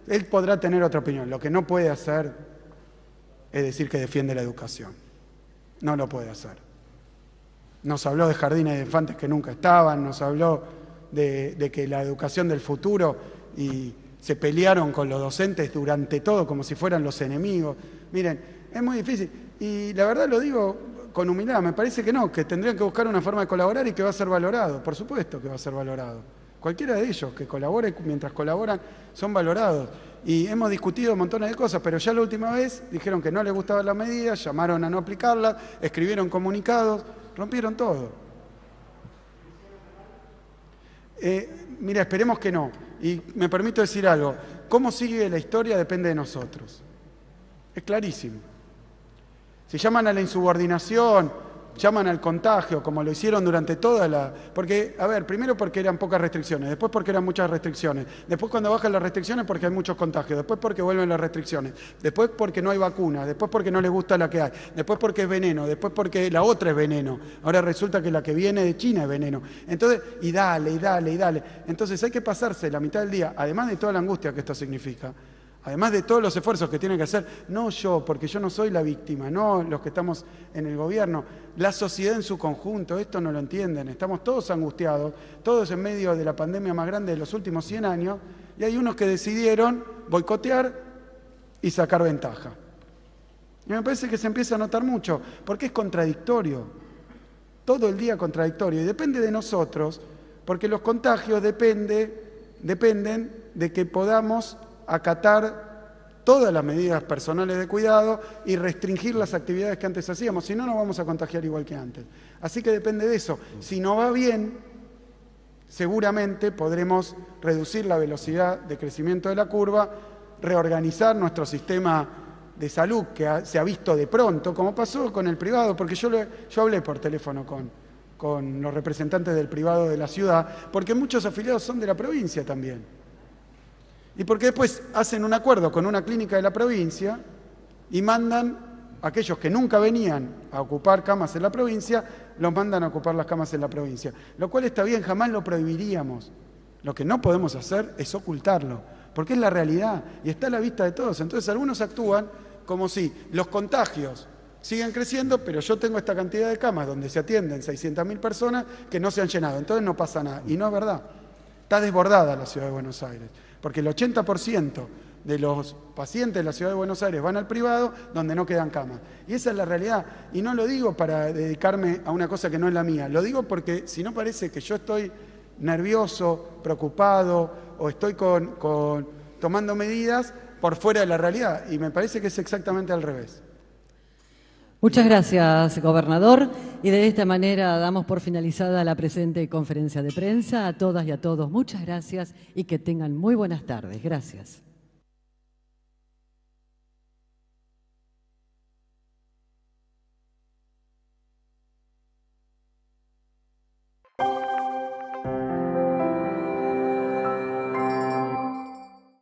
él podrá tener otra opinión. Lo que no puede hacer es decir que defiende la educación. No lo puede hacer. Nos habló de jardines de infantes que nunca estaban, nos habló de que la educación del futuro, y se pelearon con los docentes durante todo como si fueran los enemigos. Miren, es muy difícil. Y la verdad lo digo con humildad, me parece que no, que tendrían que buscar una forma de colaborar y que va a ser valorado. Por supuesto que va a ser valorado. Cualquiera de ellos que colabore, mientras colaboran, son valorados. Y hemos discutido montones de cosas, pero ya la última vez dijeron que no les gustaban las medidas, llamaron a no aplicarlas, escribieron comunicados, rompieron todo. Mira, esperemos que no. Y me permito decir algo. Cómo sigue la historia depende de nosotros. Es clarísimo. Si llaman a la insubordinación, llaman al contagio, como lo hicieron durante toda la... Porque, a ver, primero porque eran pocas restricciones, después porque eran muchas restricciones, después cuando bajan las restricciones porque hay muchos contagios, después porque vuelven las restricciones, después porque no hay vacuna, después porque no les gusta la que hay, después porque es veneno, después porque la otra es veneno, ahora resulta que la que viene de China es veneno. Entonces, y dale, y dale, y dale. Entonces hay que pasarse la mitad del día, además de toda la angustia que esto significa, además de todos los esfuerzos que tienen que hacer, no yo, porque yo no soy la víctima, no los que estamos en el gobierno, la sociedad en su conjunto, esto no lo entienden, estamos todos angustiados, todos en medio de la pandemia más grande de los últimos 100 años, y hay unos que decidieron boicotear y sacar ventaja. Y me parece que se empieza a notar mucho, porque es contradictorio, todo el día contradictorio, y depende de nosotros, porque los contagios dependen de que podamos acatar todas las medidas personales de cuidado y restringir las actividades que antes hacíamos, si no nos vamos a contagiar igual que antes. Así que depende de eso. Si no va bien, seguramente podremos reducir la velocidad de crecimiento de la curva, reorganizar nuestro sistema de salud que se ha visto de pronto, como pasó con el privado, porque yo hablé por teléfono con los representantes del privado de la ciudad, porque muchos afiliados son de la provincia también. Y porque después hacen un acuerdo con una clínica de la provincia y mandan a aquellos que nunca venían a ocupar camas en la provincia, los mandan a ocupar las camas en la provincia. Lo cual está bien, jamás lo prohibiríamos. Lo que no podemos hacer es ocultarlo, porque es la realidad y está a la vista de todos. Entonces algunos actúan como si los contagios siguen creciendo, pero yo tengo esta cantidad de camas donde se atienden 600.000 personas que no se han llenado, entonces no pasa nada. Y no es verdad. Está desbordada la Ciudad de Buenos Aires, porque el 80% de los pacientes de la Ciudad de Buenos Aires van al privado donde no quedan camas. Y esa es la realidad. Y no lo digo para dedicarme a una cosa que no es la mía, lo digo porque si no parece que yo estoy nervioso, preocupado o estoy tomando medidas por fuera de la realidad, y me parece que es exactamente al revés. Muchas gracias, gobernador. Y de esta manera damos por finalizada la presente conferencia de prensa. A todas y a todos, muchas gracias y que tengan muy buenas tardes. Gracias.